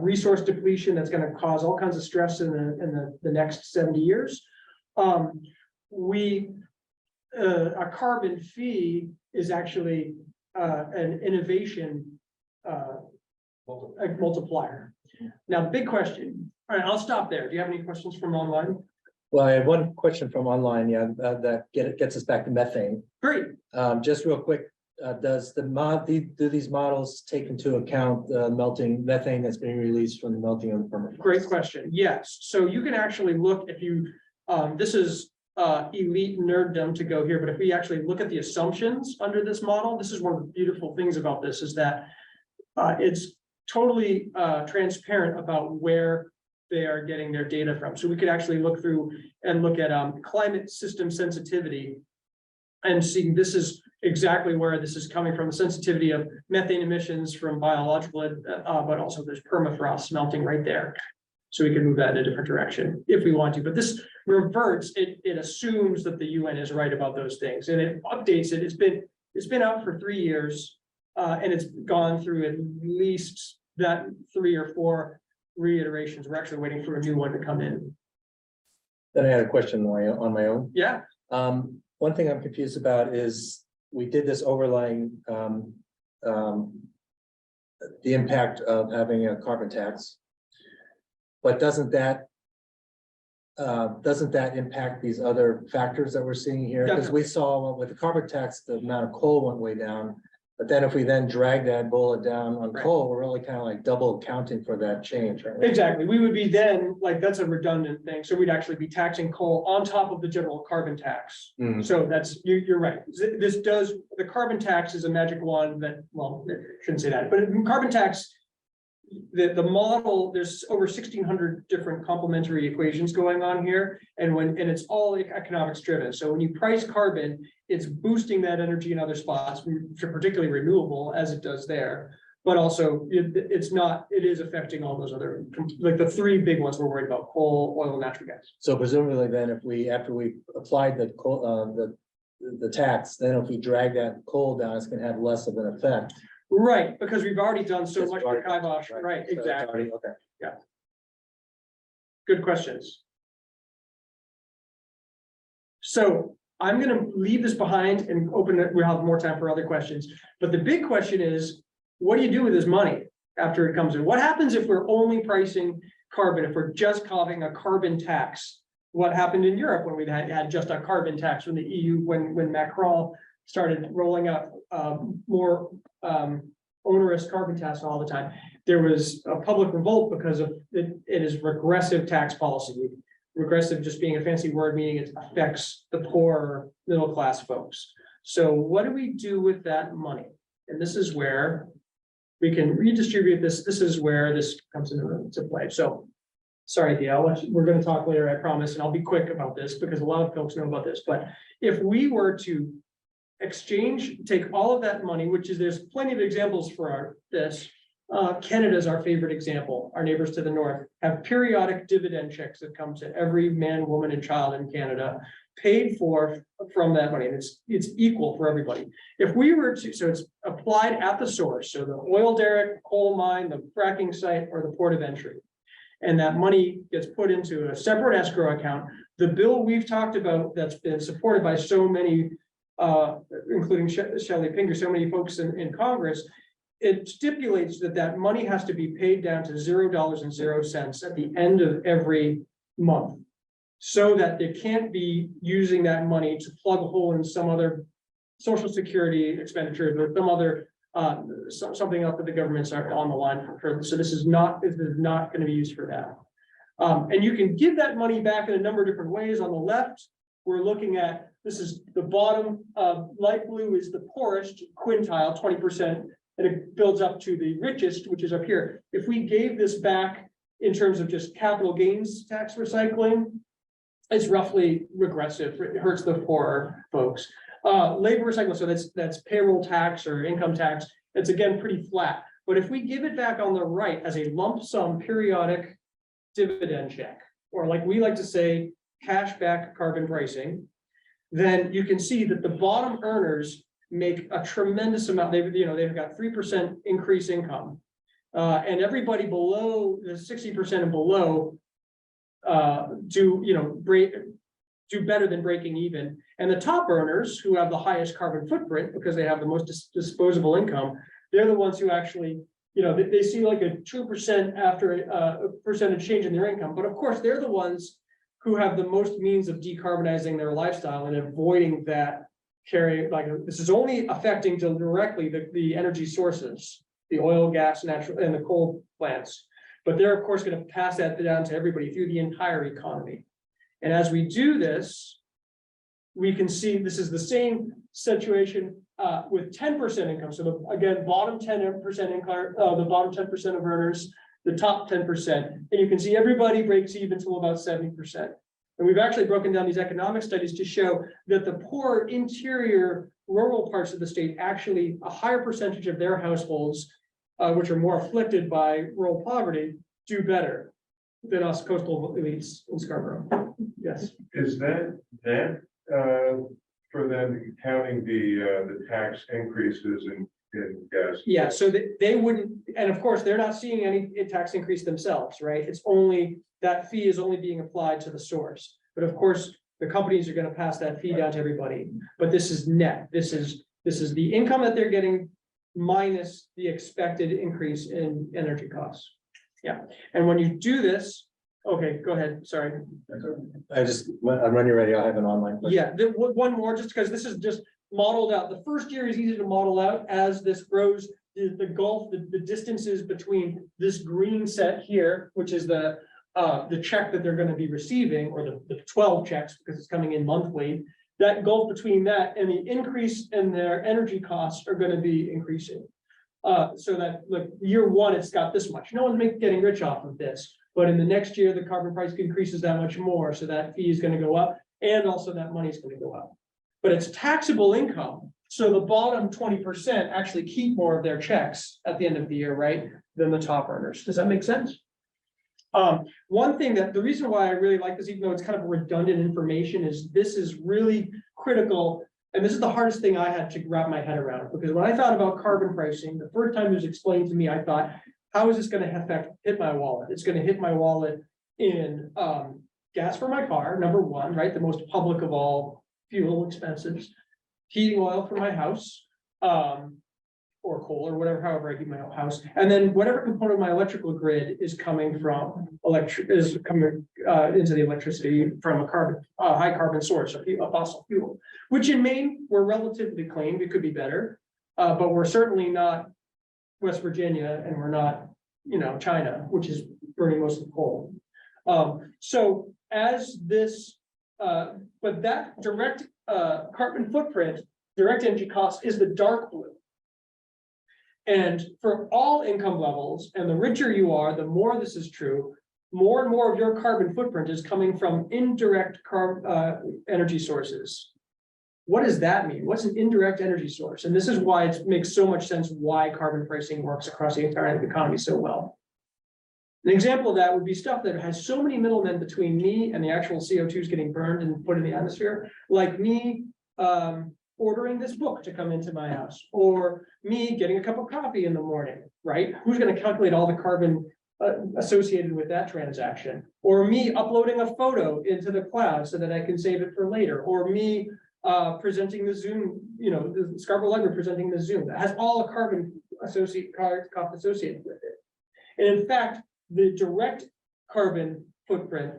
resource depletion that's going to cause all kinds of stress in the next 70 years. A carbon fee is actually an innovation multiplier. Now, big question. All right, I'll stop there. Do you have any questions from online? Well, I have one question from online, that gets us back to methane. Great. Just real quick, do these models take into account the melting methane that's being released from the melting of the permafrost? Great question. Yes. So you can actually look if you, this is elite nerddom to go here, but if we actually look at the assumptions under this model, this is one of the beautiful things about this is that it's totally transparent about where they are getting their data from. So we could actually look through and look at climate system sensitivity and see this is exactly where this is coming from, the sensitivity of methane emissions from biological, but also there's permafrost melting right there. So we can move that in a different direction if we want to, but this reverts, it assumes that the UN is right about those things and it updates it. It's been It's been out for 3 years, and it's gone through at least that 3 or 4 reiterations. We're actually waiting for a new one to come in. Then I had a question on my own. Yeah, One thing I'm confused about is we did this overlaying, the impact of having a carbon tax. But doesn't that impact these other factors that we're seeing here? Because we saw with the carbon tax, the amount of coal went way down. But then if we then drag that bullet down on Right. coal, we're really kind of like double accounting for that change, right? exactly. We would be then, like, that's a redundant thing. So we'd actually be taxing coal on top of the general carbon tax. Mhm. So that's, you're right. This does, the carbon tax is a magic wand that, well, I shouldn't say that, but carbon tax, the model, there's over 1,600 different complementary equations going on here. And it's all economics driven. So when you price carbon, it's boosting that energy in other spots, particularly renewable as it does there. But also it is affecting all those other, like the 3 big ones we're worried about: coal, oil, and natural gas. So presumably then after we applied the coal, the tax, then if we drag that coal down, it's gonna have less of an effect. Right, because we've already done so It's much already- for kibosh, right, So it's exactly. already- Okay. Good questions. So I'm gonna leave this behind and open it, we'll have more time for other questions. But the big question is, what do you do with this money after it comes in? What happens if we're only pricing carbon, if we're just having a carbon tax? What happened in Europe when we had just a carbon tax, when the EU, when Macron started rolling out more onerous carbon tax all the time. There was a public revolt because of it is regressive tax policy. Regressive just being a fancy word, meaning it affects the poor middle class folks. So what do we do with that money? And this is where we can redistribute this. This is where this comes into play. So sorry, Thea, we're going to talk later, I promise, and I'll be quick about this because a lot of folks know about this. But if we were to take all of that money, which is, there's plenty of examples for this. Canada is our favorite example. Our neighbors to the north have periodic dividend checks that come to every man, woman, and child in Canada, paid for from that money. And it's equal for everybody. If we were to, so it's applied at the source, so the oil derrick, coal mine, the fracking site, or the port of entry. And that money gets put into a separate escrow account. The bill we've talked about that's been supported by so many, including Shelley Pinker, so many folks in Congress, it stipulates that money has to be paid down to $0.00 at the end of every month, so that they can't be using that money to plug a hole in some other social security expenditures or some other something else that the governments are on the line for. So this is not going to be used for that. And you can give that money back in a number of different ways. On the left, we're looking at, this is the bottom, light blue is the poorest quintile, 20%, and it builds up to the richest, which is up here. If we gave this back in terms of just capital gains tax recycling, it's roughly regressive. It hurts the poorer folks. Labor recycling, so that's payroll tax or income tax. It's again pretty flat. But if we give it back on the right as a lump sum periodic dividend check, or like we like to say, cash back carbon pricing, then you can see that the bottom earners make a tremendous amount. They've got 3% increase income, and everybody below the 60% and below do better than breaking even. And the top earners, who have the highest carbon footprint because they have the most disposable income, they're the ones who actually, they see like a 2% after a percentage change in their income. But of course, they're the ones who have the most means of decarbonizing their lifestyle and avoiding that carrying, like, this is only affecting directly the energy sources, the oil, gas, natural, and the coal plants. But they're of course going to pass that down to everybody through the entire economy. And as we do this, we can see this is the same situation with 10% income. So again, bottom 10% income, the bottom 10% of earners, the top 10%, and you can see everybody breaks even to about 70%. And we've actually broken down these economic studies to show that the poor interior rural parts of the state, actually a higher percentage of their households, which are more afflicted by rural poverty, do better than us coastal elites in Scarborough. Yes. Is that for then counting the tax increases in gas. Yeah, so they wouldn't, and of course, they're not seeing any tax increase themselves, right? It's only, that fee is only being applied to the source. But of course, the companies are gonna pass that fee down to everybody, but this is net, this is the income that they're getting minus the expected increase in energy costs. Yeah, and when you do this, okay, go ahead, sorry. I'm running ready. I have an online question. Yeah, one more, just because this is just modeled out. The first year is easy to model out as this grows, the gulf, the distances between this green set here, which is the check that they're gonna be receiving, or the 12 checks, because it's coming in monthly. That gulf between that and the increase in their energy costs are gonna be increasing. So that, like, year one, it's got this much. No one's getting rich off of this. But in the next year, the carbon price increases that much more, so that fee is gonna go up, and also that money is gonna go up. But it's taxable income, so the bottom 20% actually keep more of their checks at the end of the year, right, than the top earners. Does that make sense? One thing that, the reason why I really like this, even though it's kind of redundant information, is this is really critical. And this is the hardest thing I had to wrap my head around, because when I thought about carbon pricing, the first time it was explained to me, I thought, how is this going to hit my wallet? It's going to hit my wallet in gas for my car, number one, right? The most public of all fuel expenses, heating oil for my house, or coal, or whatever, however I heat my house. And then whatever component of my electrical grid is coming from into the electricity from a high carbon source, a fossil fuel, which in Maine, we're relatively clean. We could be better, but we're certainly not West Virginia, and we're not, China, which is burning most of the coal. So as this, but that direct carbon footprint, direct energy cost is the dark blue. And for all income levels, and the richer you are, the more this is true, more and more of your carbon footprint is coming from indirect energy sources. What does that mean? What's an indirect energy source? And this is why it makes so much sense why carbon pricing works across the entire economy so well. An example of that would be stuff that has so many middlemen between me and the actual CO2s getting burned and put in the atmosphere, like me ordering this book to come into my house, or me getting a cup of coffee in the morning, right? Who's going to calculate all the carbon associated with that transaction? Or me uploading a photo into the cloud so that I can save it for later, or me presenting the Zoom, the Scarborough Library presenting the Zoom, that has all the carbon cost associated with it. And in fact, the direct carbon footprint,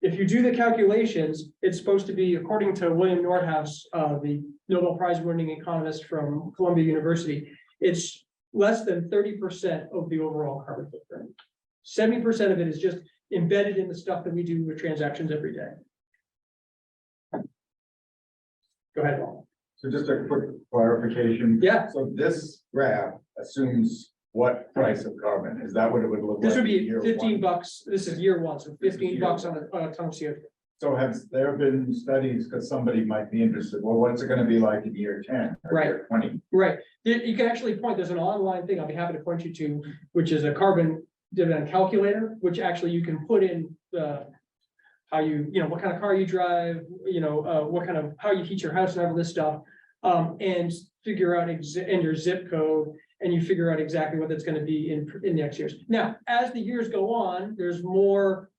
if you do the calculations, it's supposed to be, according to William Nordhaus, the Nobel Prize winning economist from Columbia University, it's less than 30% of the overall carbon footprint. 70% of it is just embedded in the stuff that we do with transactions every day. Go ahead, Paul. So just a quick clarification. Yeah. So this graph assumes what price of carbon? Is that what it would look like? This would be in year 15 one? bucks. This is year one, so 15 bucks on a ton of CO2. So have there been studies, because somebody might be interested, well, what's it gonna be like in year 10 or Right. year 20? Right. You can actually point, there's an online thing I'll be happy to point you to, which is a carbon dividend calculator, which actually you can put in the how what kind of car you drive, what kind of, how you heat your house and all this stuff, and figure out and your zip code, and you figure out exactly what that's going to be in the next years. Now, as the years go on, there's more.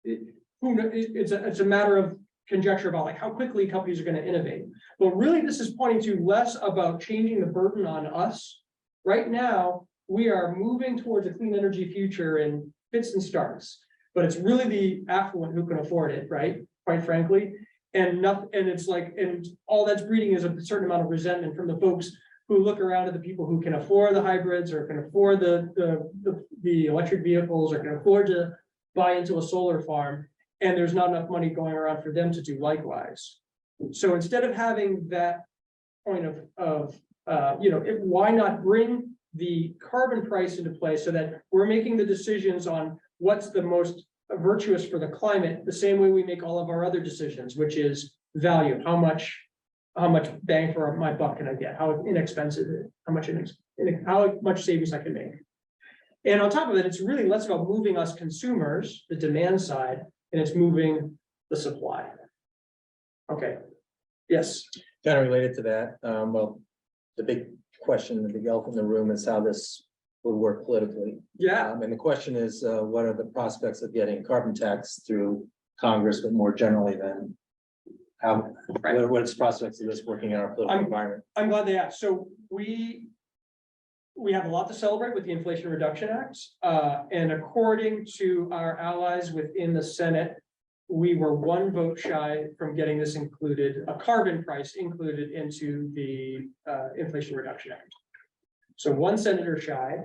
It's a matter of conjecture about like how quickly companies are going to innovate. But really, this is pointing to less about changing the burden on us. Right now, we are moving towards a clean energy future in fits and starts. But it's really the affluent who can afford it, right? Quite frankly, and it's like, and all that's breeding is a certain amount of resentment from the folks who look around at the people who can afford the hybrids, or can afford the electric vehicles, or can afford to buy into a solar farm, and there's not enough money going around for them to do likewise. So instead of having that point of why not bring the carbon price into play so that we're making the decisions on what's the most virtuous for the climate, the same way we make all of our other decisions, which is value. How much bang for my buck can I get? How inexpensive, how much savings I can make. And on top of it, it's really less about moving us consumers, the demand side, and it's moving the supply. Okay. Yes. Kind of related to that, well, the big question, the big elephant in the room is how this would work politically. Yeah, And the question is, what are the prospects of getting carbon tax through Congress, but more generally than how, what is prospects of this working in our political environment? I'm glad they asked. So we have a lot to celebrate with the Inflation Reduction Act. And according to our allies within the Senate, we were one vote shy from getting this included, a carbon price included into the Inflation Reduction Act. So one senator shy.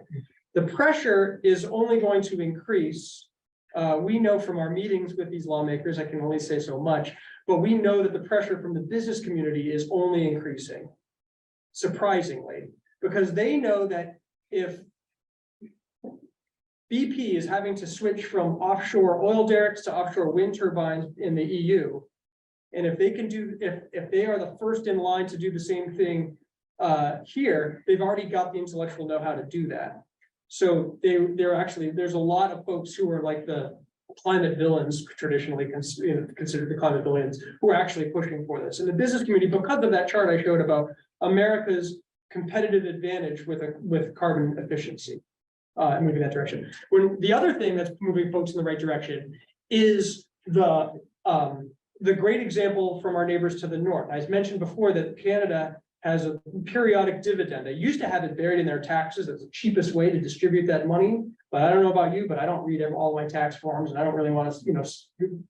The pressure is only going to increase. We know from our meetings with these lawmakers, I can only say so much, but we know that the pressure from the business community is only increasing, surprisingly, because they know that if BP is having to switch from offshore oil derricks to offshore wind turbines in the EU, and if they can do, if they are the first in line to do the same thing here, they've already got the intellectual know-how to do that. So they're actually, there's a lot of folks who are like the climate villains, traditionally considered the climate villains, who are actually pushing for this. And the business community, because of that chart I showed about America's competitive advantage with carbon efficiency, moving that direction. When the other thing that's moving folks in the right direction is the great example from our neighbors to the north. I mentioned before that Canada has a periodic dividend. They used to have it buried in their taxes as the cheapest way to distribute that money. But I don't know about you, but I don't read all my tax forms, and I don't really want to,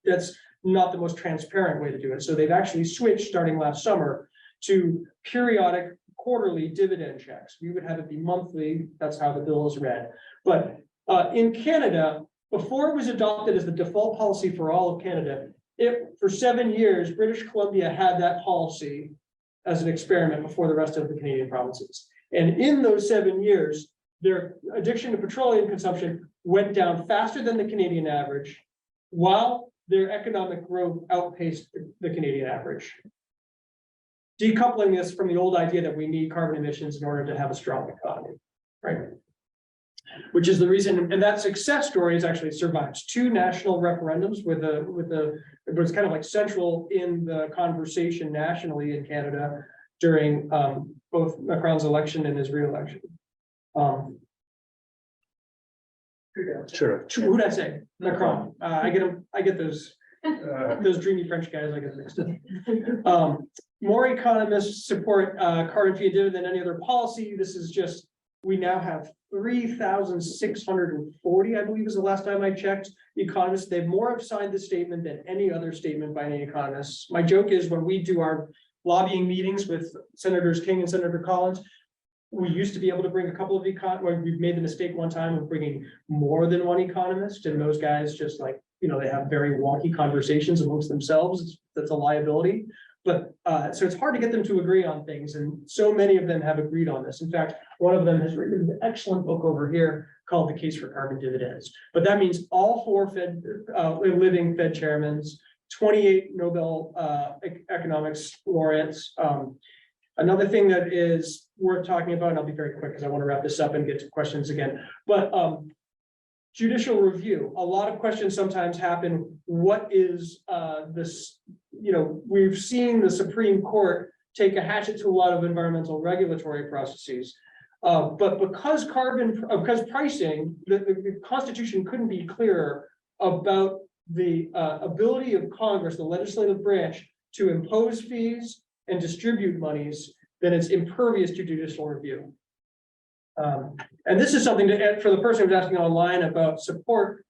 that's not the most transparent way to do it. So they've actually switched starting last summer to periodic quarterly dividend checks. We would have it be monthly. That's how the bill is read. But in Canada, before it was adopted as the default policy for all of Canada, for 7 years, British Columbia had that policy as an experiment before the rest of the Canadian provinces. And in those 7 years, their addiction to petroleum consumption went down faster than the Canadian average, while their economic growth outpaced the Canadian average. Decoupling this from the old idea that we need carbon emissions in order to have a strong economy, right? Which is the reason, and that success story is actually survives 2 national referendums it was kind of like central in the conversation nationally in Canada during both Macron's election and his re-election. Sure. Who did I say? Macron. I get those dreamy French guys. I get mixed up. More economists support carbon fee and dividend than any other policy. This is just, we now have 3,640, I believe is the last time I checked, economists. They've more have signed the statement than any other statement by any economists. My joke is when we do our lobbying meetings with Senators King and Senator Collins, we used to be able to bring a couple of we've made the mistake one time of bringing more than one economist, and those guys just like, they have very wonky conversations amongst themselves. That's a liability. But so it's hard to get them to agree on things, and so many of them have agreed on this. In fact, one of them has written an excellent book over here called The Case for Carbon Dividends. But that means all 4 living Fed chairmen, 28 Nobel economics laureates. Another thing that is worth talking about, and I'll be very quick because I want to wrap this up and get to questions again, but judicial review. A lot of questions sometimes happen. What is this? We've seen the Supreme Court take a hatchet to a lot of environmental regulatory processes. But because pricing, the Constitution couldn't be clearer about the ability of Congress, the legislative branch, to impose fees and distribute monies, then it's impervious to judicial review. And this is something to, for the person who's asking online about support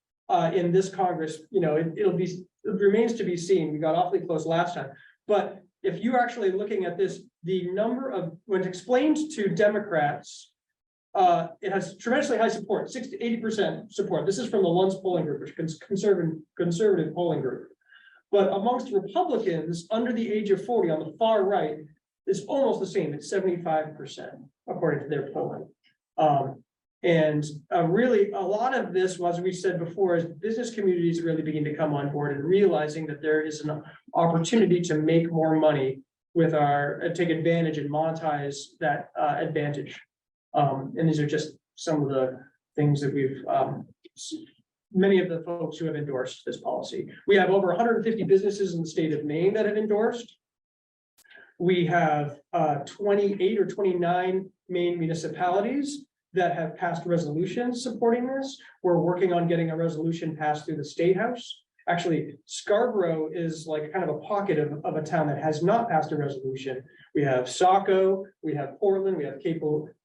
in this Congress, it remains to be seen. We got awfully close last time. But if you're actually looking at this, the number of, when explained to Democrats, it has tremendously high support, 60 to 80% support. This is from the Luntz polling group, which is conservative polling group. But amongst Republicans under the age of 40 on the far right, it's almost the same. It's 75%, according to their polling. Really, a lot of this, as we said before, is business communities really begin to come on board and realizing that there is an opportunity to make more money with take advantage and monetize that advantage. And these are just some of the things that we've, many of the folks who have endorsed this policy. We have over 150 businesses in the state of Maine that have endorsed. We have 28 or 29 Maine municipalities that have passed resolutions supporting this. We're working on getting a resolution passed through the State House. Actually, Scarborough is like kind of a pocket of a town that has not passed a resolution. We have Saco, we have Portland, we have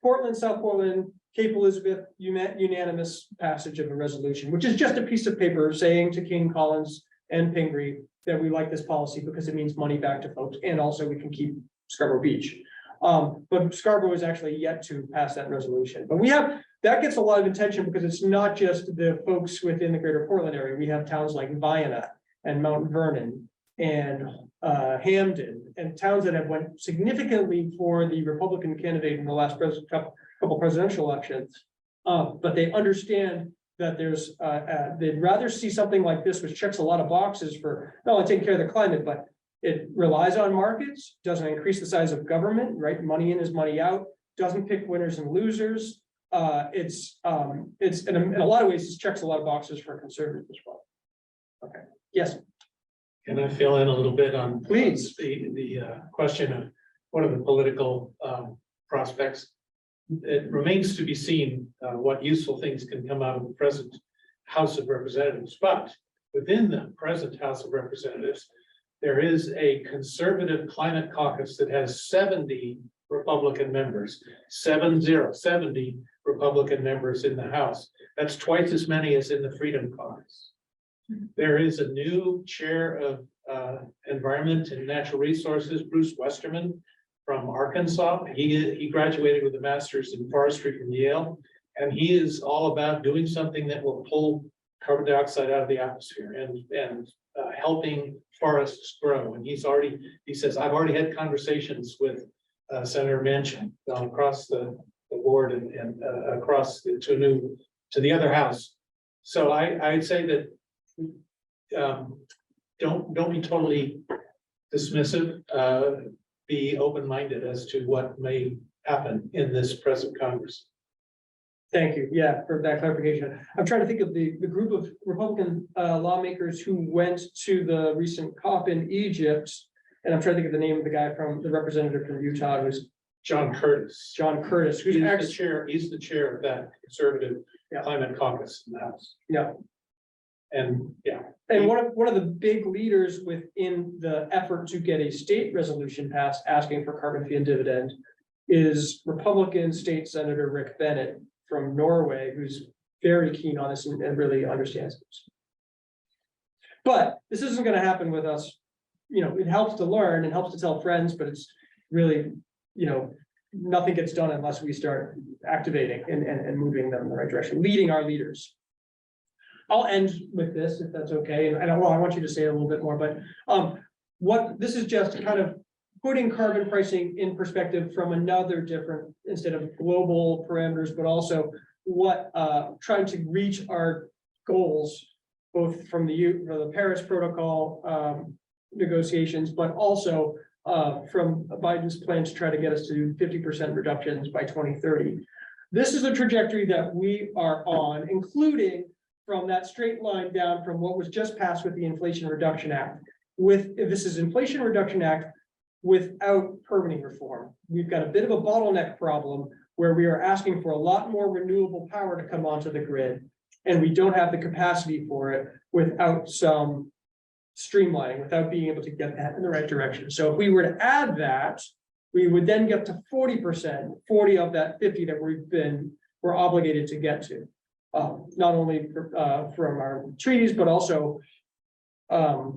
Portland, South Portland, Cape Elizabeth, unanimous passage of a resolution, which is just a piece of paper saying to King, Collins, and Pingree that we like this policy because it means money back to folks, and also we can keep Scarborough Beach. But Scarborough is actually yet to pass that resolution. But that gets a lot of attention because it's not just the folks within the greater Portland area. We have towns like Vienna and Mount Vernon and Hamden, and towns that have went significantly for the Republican candidate in the last couple presidential elections. But they understand that they'd rather see something like this, which checks a lot of boxes for not only taking care of the climate, but it relies on markets, doesn't increase the size of government, right? Money in is money out, doesn't pick winners and losers. It's in a lot of ways, this checks a lot of boxes for conservatives as well. Okay, yes. Can I fill in a little bit on? Please. The question of what are the political prospects? It remains to be seen what useful things can come out of the present House of Representatives, but within the present House of Representatives, there is a conservative climate caucus that has 70 Republican members, 70 Republican members in the House. That's twice as many as in the Freedom Caucus. There is a new chair of Environment and Natural Resources, Bruce Westerman from Arkansas. He graduated with a master's in forestry from Yale, and he is all about doing something that will pull carbon dioxide out of the atmosphere and helping forests grow. And he says, I've already had conversations with Senator Manchin across the board and across to the other house. So I'd say that don't be totally dismissive. Be open-minded as to what may happen in this present Congress. Thank you. Yeah, for that clarification. I'm trying to think of the group of Republican lawmakers who went to the recent COP in Egypt. And I'm trying to think of the name of the guy the representative from Utah, who's John Curtis. Who's the chair. He's the chair of that conservative climate caucus in the House. Yeah. And And one of the big leaders within the effort to get a state resolution passed asking for carbon fee and dividend is Republican State Senator Rick Bennett from Norway, who's very keen on this and really understands this. But this isn't going to happen with us. It helps to learn and helps to tell friends, but it's really, nothing gets done unless we start activating and moving them in the right direction, leading our leaders. I'll end with this, if that's okay. And I want you to say a little bit more, but this is just kind of putting carbon pricing in perspective from another different, instead of global parameters, but also trying to reach our goals, both from the Paris Protocol negotiations, but also from Biden's plan to try to get us to 50% reductions by 2030. This is a trajectory that we are on, including from that straight line down from what was just passed with the Inflation Reduction Act. This is Inflation Reduction Act without permitting reform. We've got a bit of a bottleneck problem where we are asking for a lot more renewable power to come onto the grid, and we don't have the capacity for it without some streamlining, without being able to get that in the right direction. So if we were to add that, we would then get to 40%, 40 of that 50 that we're obligated to get to. Not only from our treaties, but also, for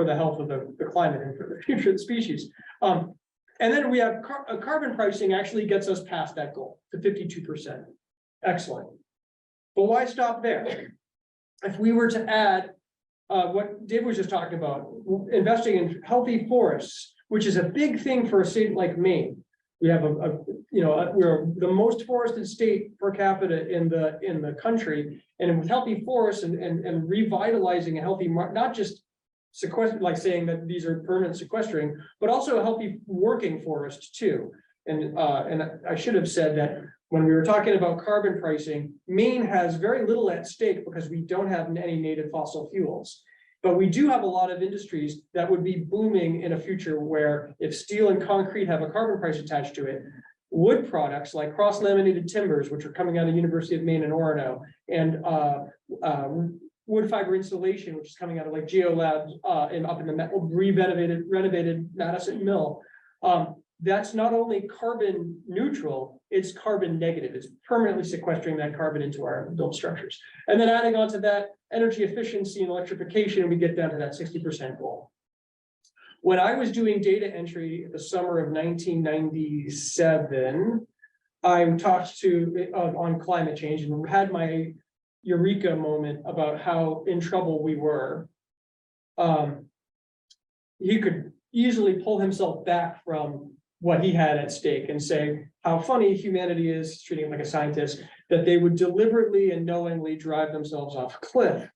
the health of the climate and for the future of the species. And then we have carbon pricing actually gets us past that goal to 52%. Excellent. But why stop there? If we were to add what Dave was just talking about, investing in healthy forests, which is a big thing for a state like Maine. We have we're the most forested state per capita in the country, and with healthy forests and revitalizing a healthy, not just sequester, like saying that these are permanent sequestering, but also a healthy working forest too. And I should have said that when we were talking about carbon pricing, Maine has very little at stake because we don't have any native fossil fuels. But we do have a lot of industries that would be booming in a future where if steel and concrete have a carbon price attached to it, wood products like cross-laminated timbers, which are coming out of the University of Maine and Orono, and wood fiber insulation, which is coming out of like GeoLab and up in the renovated Madison Mill. That's not only carbon neutral, it's carbon negative. It's permanently sequestering that carbon into our built structures. And then adding on to that energy efficiency and electrification, we get down to that 60% goal. When I was doing data entry the summer of 1997, I talked to on climate change and had my eureka moment about how in trouble we were. He could easily pull himself back from what he had at stake and say how funny humanity is, treating him like a scientist, that they would deliberately and knowingly drive themselves off a cliff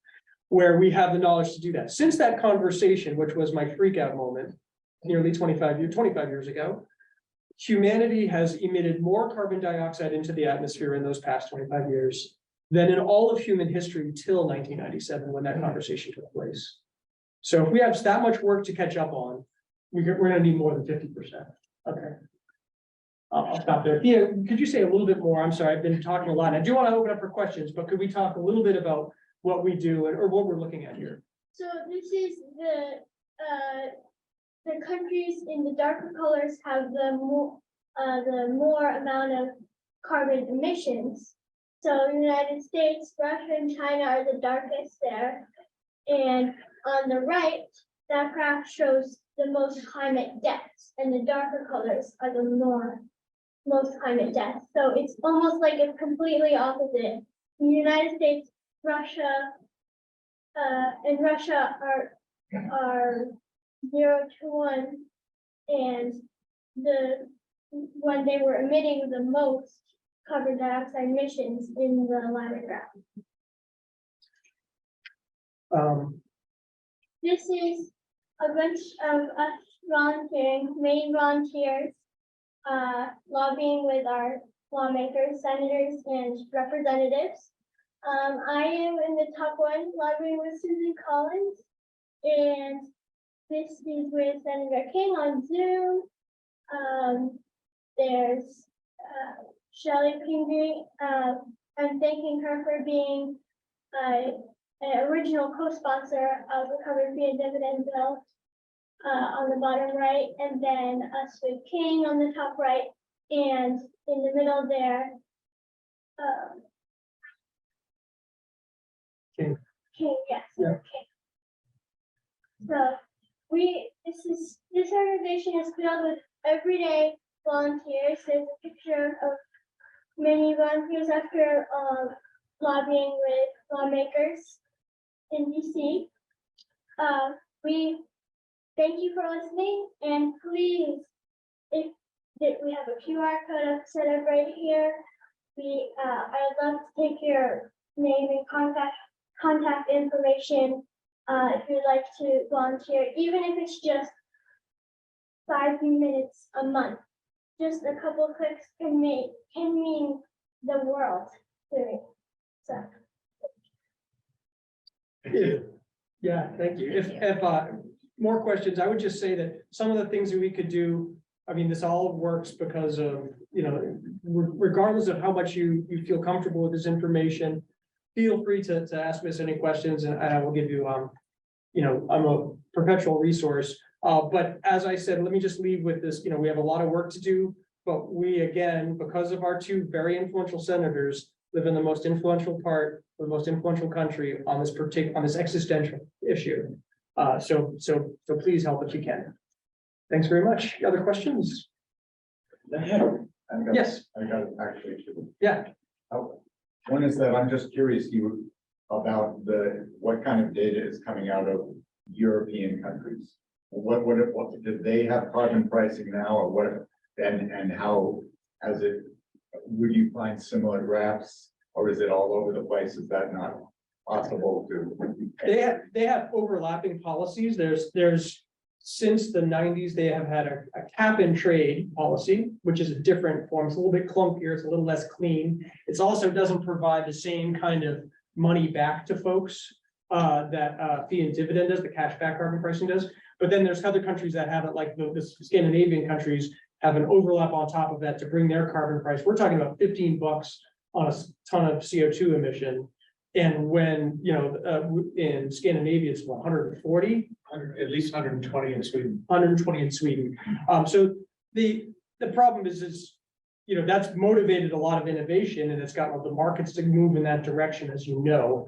where we have the knowledge to do that. Since that conversation, which was my freak out moment, nearly 25 years ago, humanity has emitted more carbon dioxide into the atmosphere in those past 25 years than in all of human history till 1997, when that conversation took place. So if we have that much work to catch up on, we're gonna need more than 50%. Okay. I'll stop there. Thea, could you say a little bit more? I'm sorry, I've been talking a lot. I do want to open up for questions, but could we talk a little bit about what we do or what we're looking at here? So this is the countries in the darker colors have the more amount of carbon emissions. So the United States, Russia, and China are the darkest there. And on the right, that graph shows the most climate deaths, and the darker colors are the most climate deaths. So it's almost like it's completely opposite. The United States, Russia, and Russia are 0 to 1, and when they were emitting the most carbon dioxide emissions in the latter graph. This is a bunch of us volunteering, Maine volunteers, lobbying with our lawmakers, senators, and representatives. I am in the top one, lobbying with Susan Collins, and this is with Senator King on Zoom. There's Shelley Pingree. I'm thanking her for being an original co-sponsor of the carbon free and dividend bill on the bottom right, and then us with King on the top right, and in the middle there, King. King, yes. Yeah. King. So this organization is filled with everyday volunteers. There's a picture of many volunteers after lobbying with lawmakers in DC. We thank you for listening, and please, if we have a QR code set up right here, I'd love to take your name and contact information if you'd like to volunteer, even if it's just 5 minutes a month. Just a couple of clicks can mean the world to me. So. Yeah, thank you. If more questions, I would just say that some of the things that we could do, I mean, this all works because of, regardless of how much you feel comfortable with this information, feel free to ask us any questions, and I will give you, I'm a perpetual resource. But as I said, let me just leave with this, we have a lot of work to do, but we, again, because of our 2 very influential senators, live in the most influential part of the most influential country on this existential issue. So please help if you can. Thanks very much. Other questions? Yes. I got actually 2. Yeah. One is that I'm just curious about what kind of data is coming out of European countries. What did they have carbon pricing now, or what? And how has it? Would you find similar graphs, or is it all over the place? Is that not possible to? They have overlapping policies. There's since the 90s, they have had a cap and trade policy, which is a different form. It's a little bit clunkier. It's a little less clean. It also doesn't provide the same kind of money back to folks that fee and dividend does, the cashback carbon pricing does. But then there's other countries that have it, like the Scandinavian countries have an overlap on top of that to bring their carbon price. We're talking about $15 on a ton of CO2 emission. And when, in Scandinavia, it's 140, At least 120 in Sweden. 120 in Sweden. So the problem is, that's motivated a lot of innovation and it's gotten the markets to move in that direction, as you know.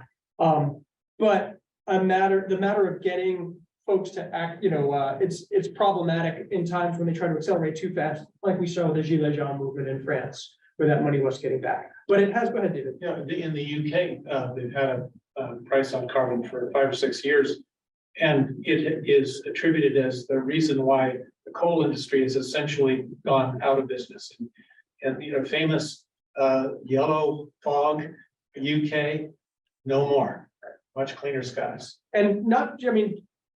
But the matter of getting folks to act, it's problematic in times when they try to accelerate too fast, like we saw with the Gilets Jaunes movement in France, where that money was getting back. But it has, go ahead, David. Yeah, in the UK, they've had a price on carbon for 5 or 6 years. And it is attributed as the reason why the coal industry has essentially gone out of business. And famous yellow fog, UK, no more, much cleaner skies. And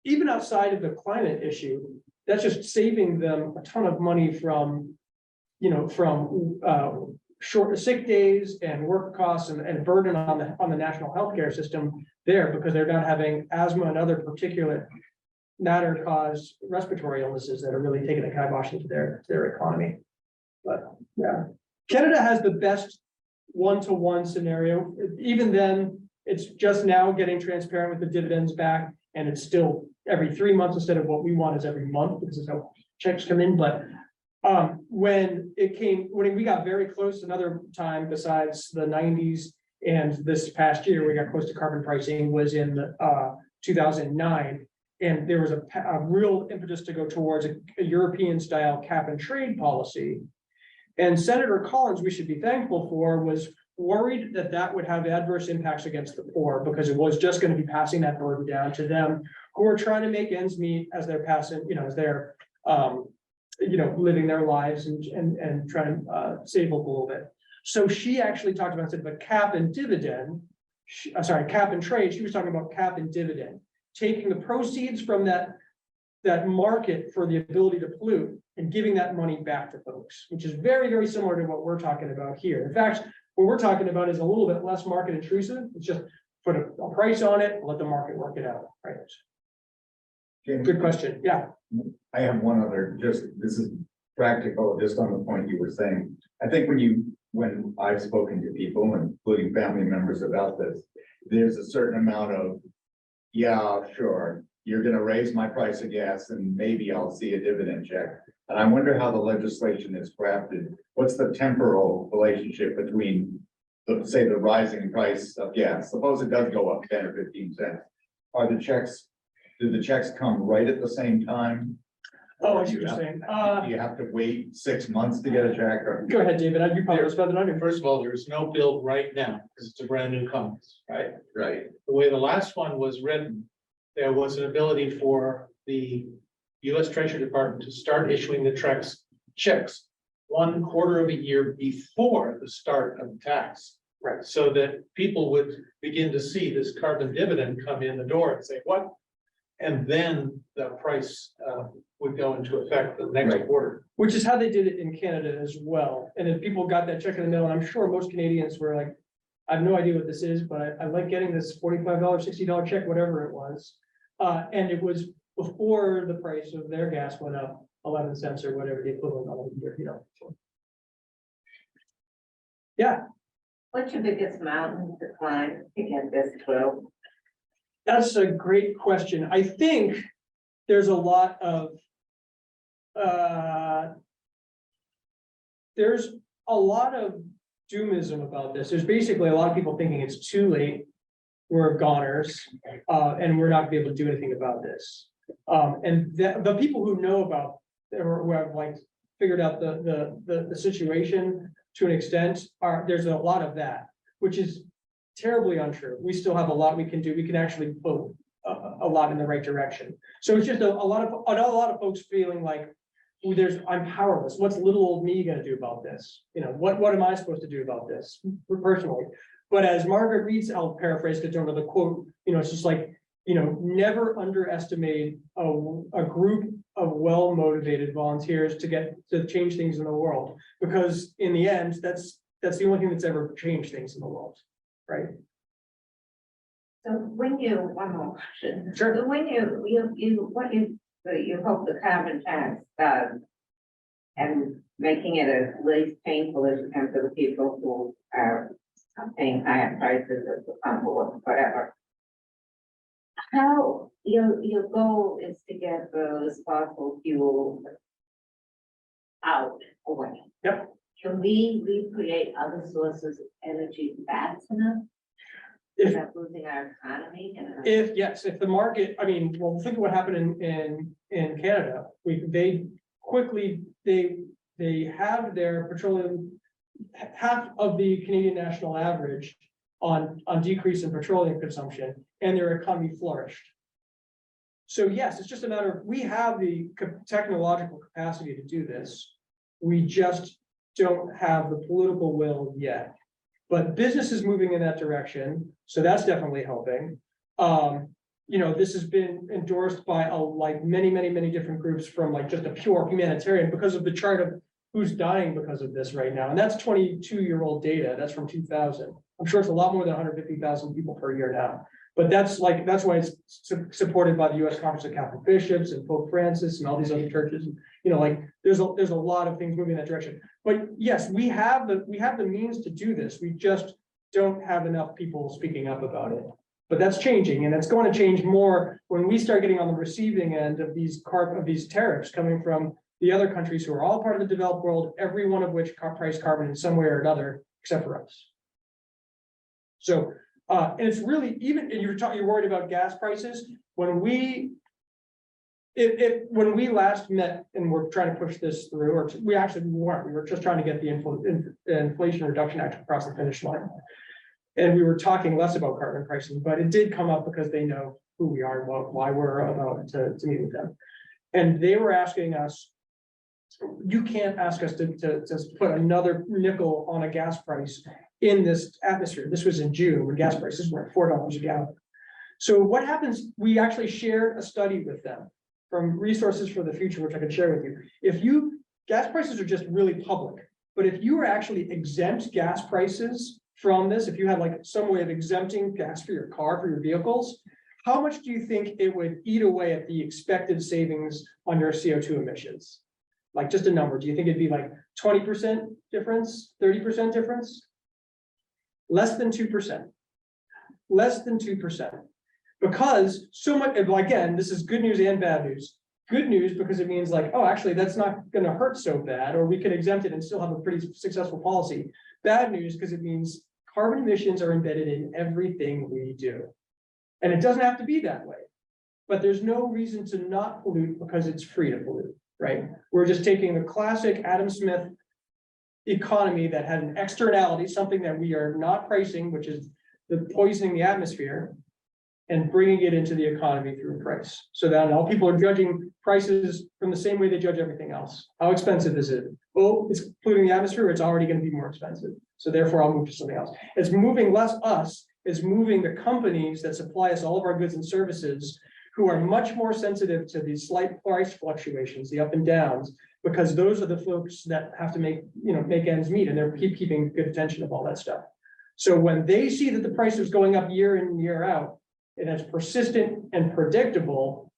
even outside of the climate issue, that's just saving them a ton of money from short sick days and work costs and burden on the national healthcare system there, because they're not having asthma and other particulate matter caused respiratory illnesses that are really taking a kibosh into their economy. But yeah, Canada has the best one-to-one scenario. Even then, it's just now getting transparent with the dividends back, and it's still every 3 months instead of what we want is every month, because it's how checks come in. But when we got very close another time besides the 90s and this past year, we got close to carbon pricing was in 2009. And there was a real impetus to go towards a European style cap and trade policy. And Senator Collins, we should be thankful for, was worried that would have adverse impacts against the poor, because it was just going to be passing that burden down to them who are trying to make ends meet as they're passing, as they're living their lives and trying to save up a little bit. So she actually talked about, instead of a cap and dividend, cap and trade, she was talking about cap and dividend, taking the proceeds from that market for the ability to pollute and giving that money back to folks, which is very, very similar to what we're talking about here. In fact, what we're talking about is a little bit less market intrusive. It's just put a price on it, let the market work it out, right? James, Good question. Yeah. I have one other, this is practical, just on the point you were saying. I think when I've spoken to people, including family members, about this, there's a certain amount of, yeah, sure, you're gonna raise my price of gas and maybe I'll see a dividend check. And I wonder how the legislation is crafted. What's the temporal relationship between, say, the rising price of gas? Suppose it does go up 10 or 15 cents. Do the checks come right at the same time? Oh, I see what you're saying. Do you have to wait 6 months to get a check? Or Go ahead, David. You probably was better than I do. First of all, there's no bill right now, because it's a brand new Congress, right? right? The way the last one was written, there was an ability for the US Treasury Department to start issuing the checks 1/4 of a year before the start of the tax. Right. So that people would begin to see this carbon dividend come in the door and say, what? And then the price would go into effect the next quarter. Which is how they did it in Canada as well. And if people got that check in the mail, and I'm sure most Canadians were like, I have no idea what this is, but I like getting this $45, $60 check, whatever it was. And it was before the price of their gas went up 11 cents or whatever the equivalent of a year, So. Yeah. What's your biggest mountain to climb to get this through? That's a great question. I think there's a lot of doomism about this. There's basically a lot of people thinking it's too late. We're goners, and we're not gonna be able to do anything about this. And the people who know about, or who have like figured out the situation to an extent, there's a lot of that, which is terribly untrue. We still have a lot we can do. We can actually vote a lot in the right direction. So it's just a lot of folks feeling like I'm powerless. What's little old me gonna do about this? What am I supposed to do about this personally? But as Margaret Reed's, I'll paraphrase because I don't know the quote, it's just like, never underestimate a group of well-motivated volunteers to change things in the world. Because in the end, that's the only thing that's ever changed things in the world, right? So when you, one more question. Sure. So when you hope the carbon tax does, and making it as least painful as you can for the people who are paying higher prices at the pump or whatever. How, your goal is to get those fossil fuels out away. Yep. Can we recreate other sources of energy fast enough? If- Without losing our economy and. If the market, I mean, well, think of what happened in Canada. They have their petroleum, half of the Canadian national average on decrease in petroleum consumption, and their economy flourished. So yes, it's just a matter of, we have the technological capacity to do this. We just don't have the political will yet. But business is moving in that direction, so that's definitely helping. You know, this has been endorsed by like many different groups, from like just a pure humanitarian, because of the chart of who's dying because of this right now. And that's 22-year-old data. That's from 2000. I'm sure it's a lot more than 150,000 people per year now. But that's why it's supported by the U.S. Conference of Catholic Bishops and Pope Francis and all these other churches. You know, like there's a lot of things moving in that direction. But yes, we have the means to do this. We just don't have enough people speaking up about it. But that's changing, and it's going to change more when we start getting on the receiving end of these tariffs coming from the other countries who are all part of the developed world, every one of which price carbon in some way or another, except for us. So, and it's really, even, and you're worried about gas prices. When we last met and we're trying to push this through, or we weren't, we were just trying to get the Inflation Reduction Act across the finish line. And we were talking less about carbon pricing, but it did come up because they know who we are and why we're about to meet with them. And they were asking us, you can't ask us to put another nickel on a gas price in this atmosphere. This was in June when gas prices were at $4 a gallon. So what happens, we actually shared a study with them from Resources for the Future, which I could share with you. Gas prices are just really public, but if you were actually exempt gas prices from this, if you had like some way of exempting gas for your car, for your vehicles, how much do you think it would eat away at the expected savings on your CO2 emissions? Like just a number, do you think it'd be like 20% difference, 30% difference? Less than 2%. Less than 2%. Because so much, again, this is good news and bad news. Good news because it means like, oh, actually, that's not going to hurt so bad, or we can exempt it and still have a pretty successful policy. Bad news because it means carbon emissions are embedded in everything we do. And it doesn't have to be that way. But there's no reason to not pollute because it's free to pollute, right? We're just taking the classic Adam Smith economy that had an externality, something that we are not pricing, which is the poisoning the atmosphere, and bringing it into the economy through price. So that all people are judging prices from the same way they judge everything else. How expensive is it? Oh, it's polluting the atmosphere, it's already going to be more expensive. So therefore I'll move to something else. It's moving less us, it's moving the companies that supply us all of our goods and services, who are much more sensitive to these slight price fluctuations, the up and downs, because those are the folks that have to make ends meet, and they're keeping good attention of all that stuff. So when they see that the price is going up year in and year out, and it's persistent and predictable,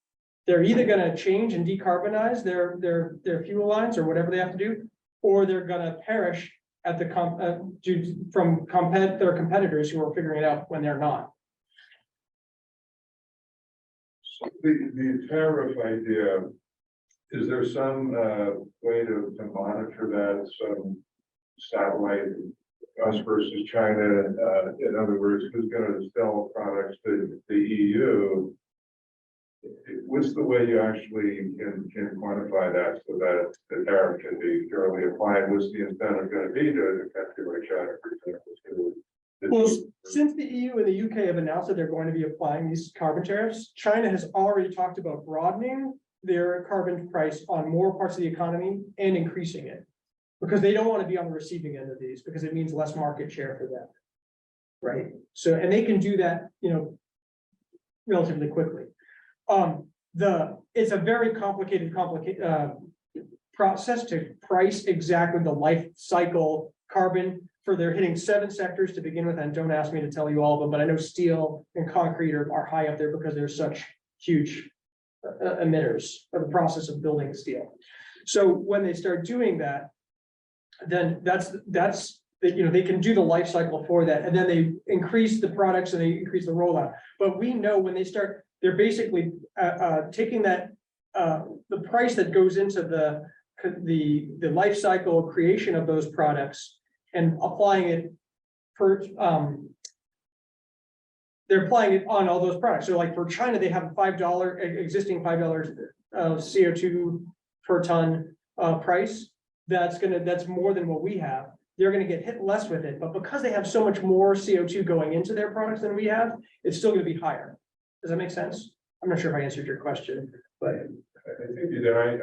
they're either going to change and decarbonize their fuel lines or whatever they have to do, or they're going to perish at the their competitors who are figuring it out when they're not. The tariff idea, is there some way to monitor that, some satellite, us versus China? In other words, who's going to sell products to the EU? What's the way you actually can quantify that so that the tariff can be fairly applied? What's the incentive going to be to a country like China, for example? Well, since the EU and the UK have announced that they're going to be applying these carbon tariffs, China has already talked about broadening their carbon price on more parts of the economy and increasing it, because they don't want to be on the receiving end of these, because it means less market share for them. Right. So, and they can do that, relatively quickly. It's a very complicated process to price exactly the life cycle carbon they're hitting 7 sectors to begin with, and don't ask me to tell you all of them, but I know steel and concrete are high up there because they're such huge emitters of the process of building steel. So when they start doing that, then they can do the life cycle for that, and then they increase the products and they increase the rollout. But we know when they start, they're basically taking that the price that goes into the life cycle creation of those products and applying it per they're applying it on all those products. So like for China, they have a $5 existing $5 CO2 per ton price. That's more than what we have. They're gonna get hit less with it, but because they have so much more CO2 going into their products than we have, it's still gonna be higher. Does that make sense? I'm not sure if I answered your question, but I think you did. I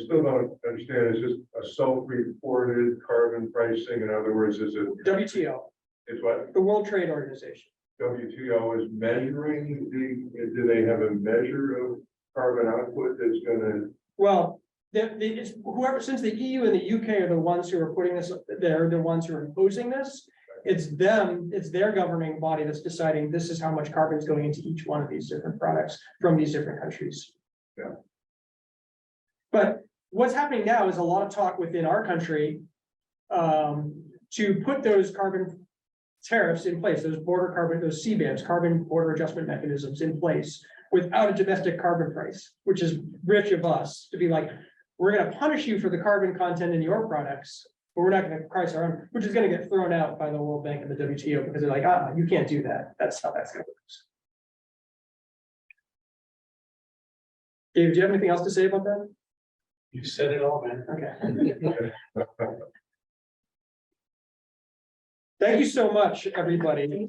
still don't understand. Is this a self-reported carbon pricing? In other words, is it? WTO, It's what the World Trade Organization. WTO is measuring do they have a measure of carbon output that's gonna? Well, it's whoever, since the EU and the UK are the ones who are putting this, they're the ones who are imposing this. It's them, it's their governing body that's deciding this is how much carbon is going into each one of these different products from these different countries. Yeah. But what's happening now is a lot of talk within our country to put those carbon tariffs in place, those CBAMs, carbon border adjustment mechanisms in place without a domestic carbon price, which is rich of us to be like, we're gonna punish you for the carbon content in your products, but we're not gonna price our own, which is gonna get thrown out by the World Bank and the WTO because they're like, you can't do that. That's how that's gonna work. Dave, do you have anything else to say about that? You said it all, man. Okay. Thank you so much, everybody.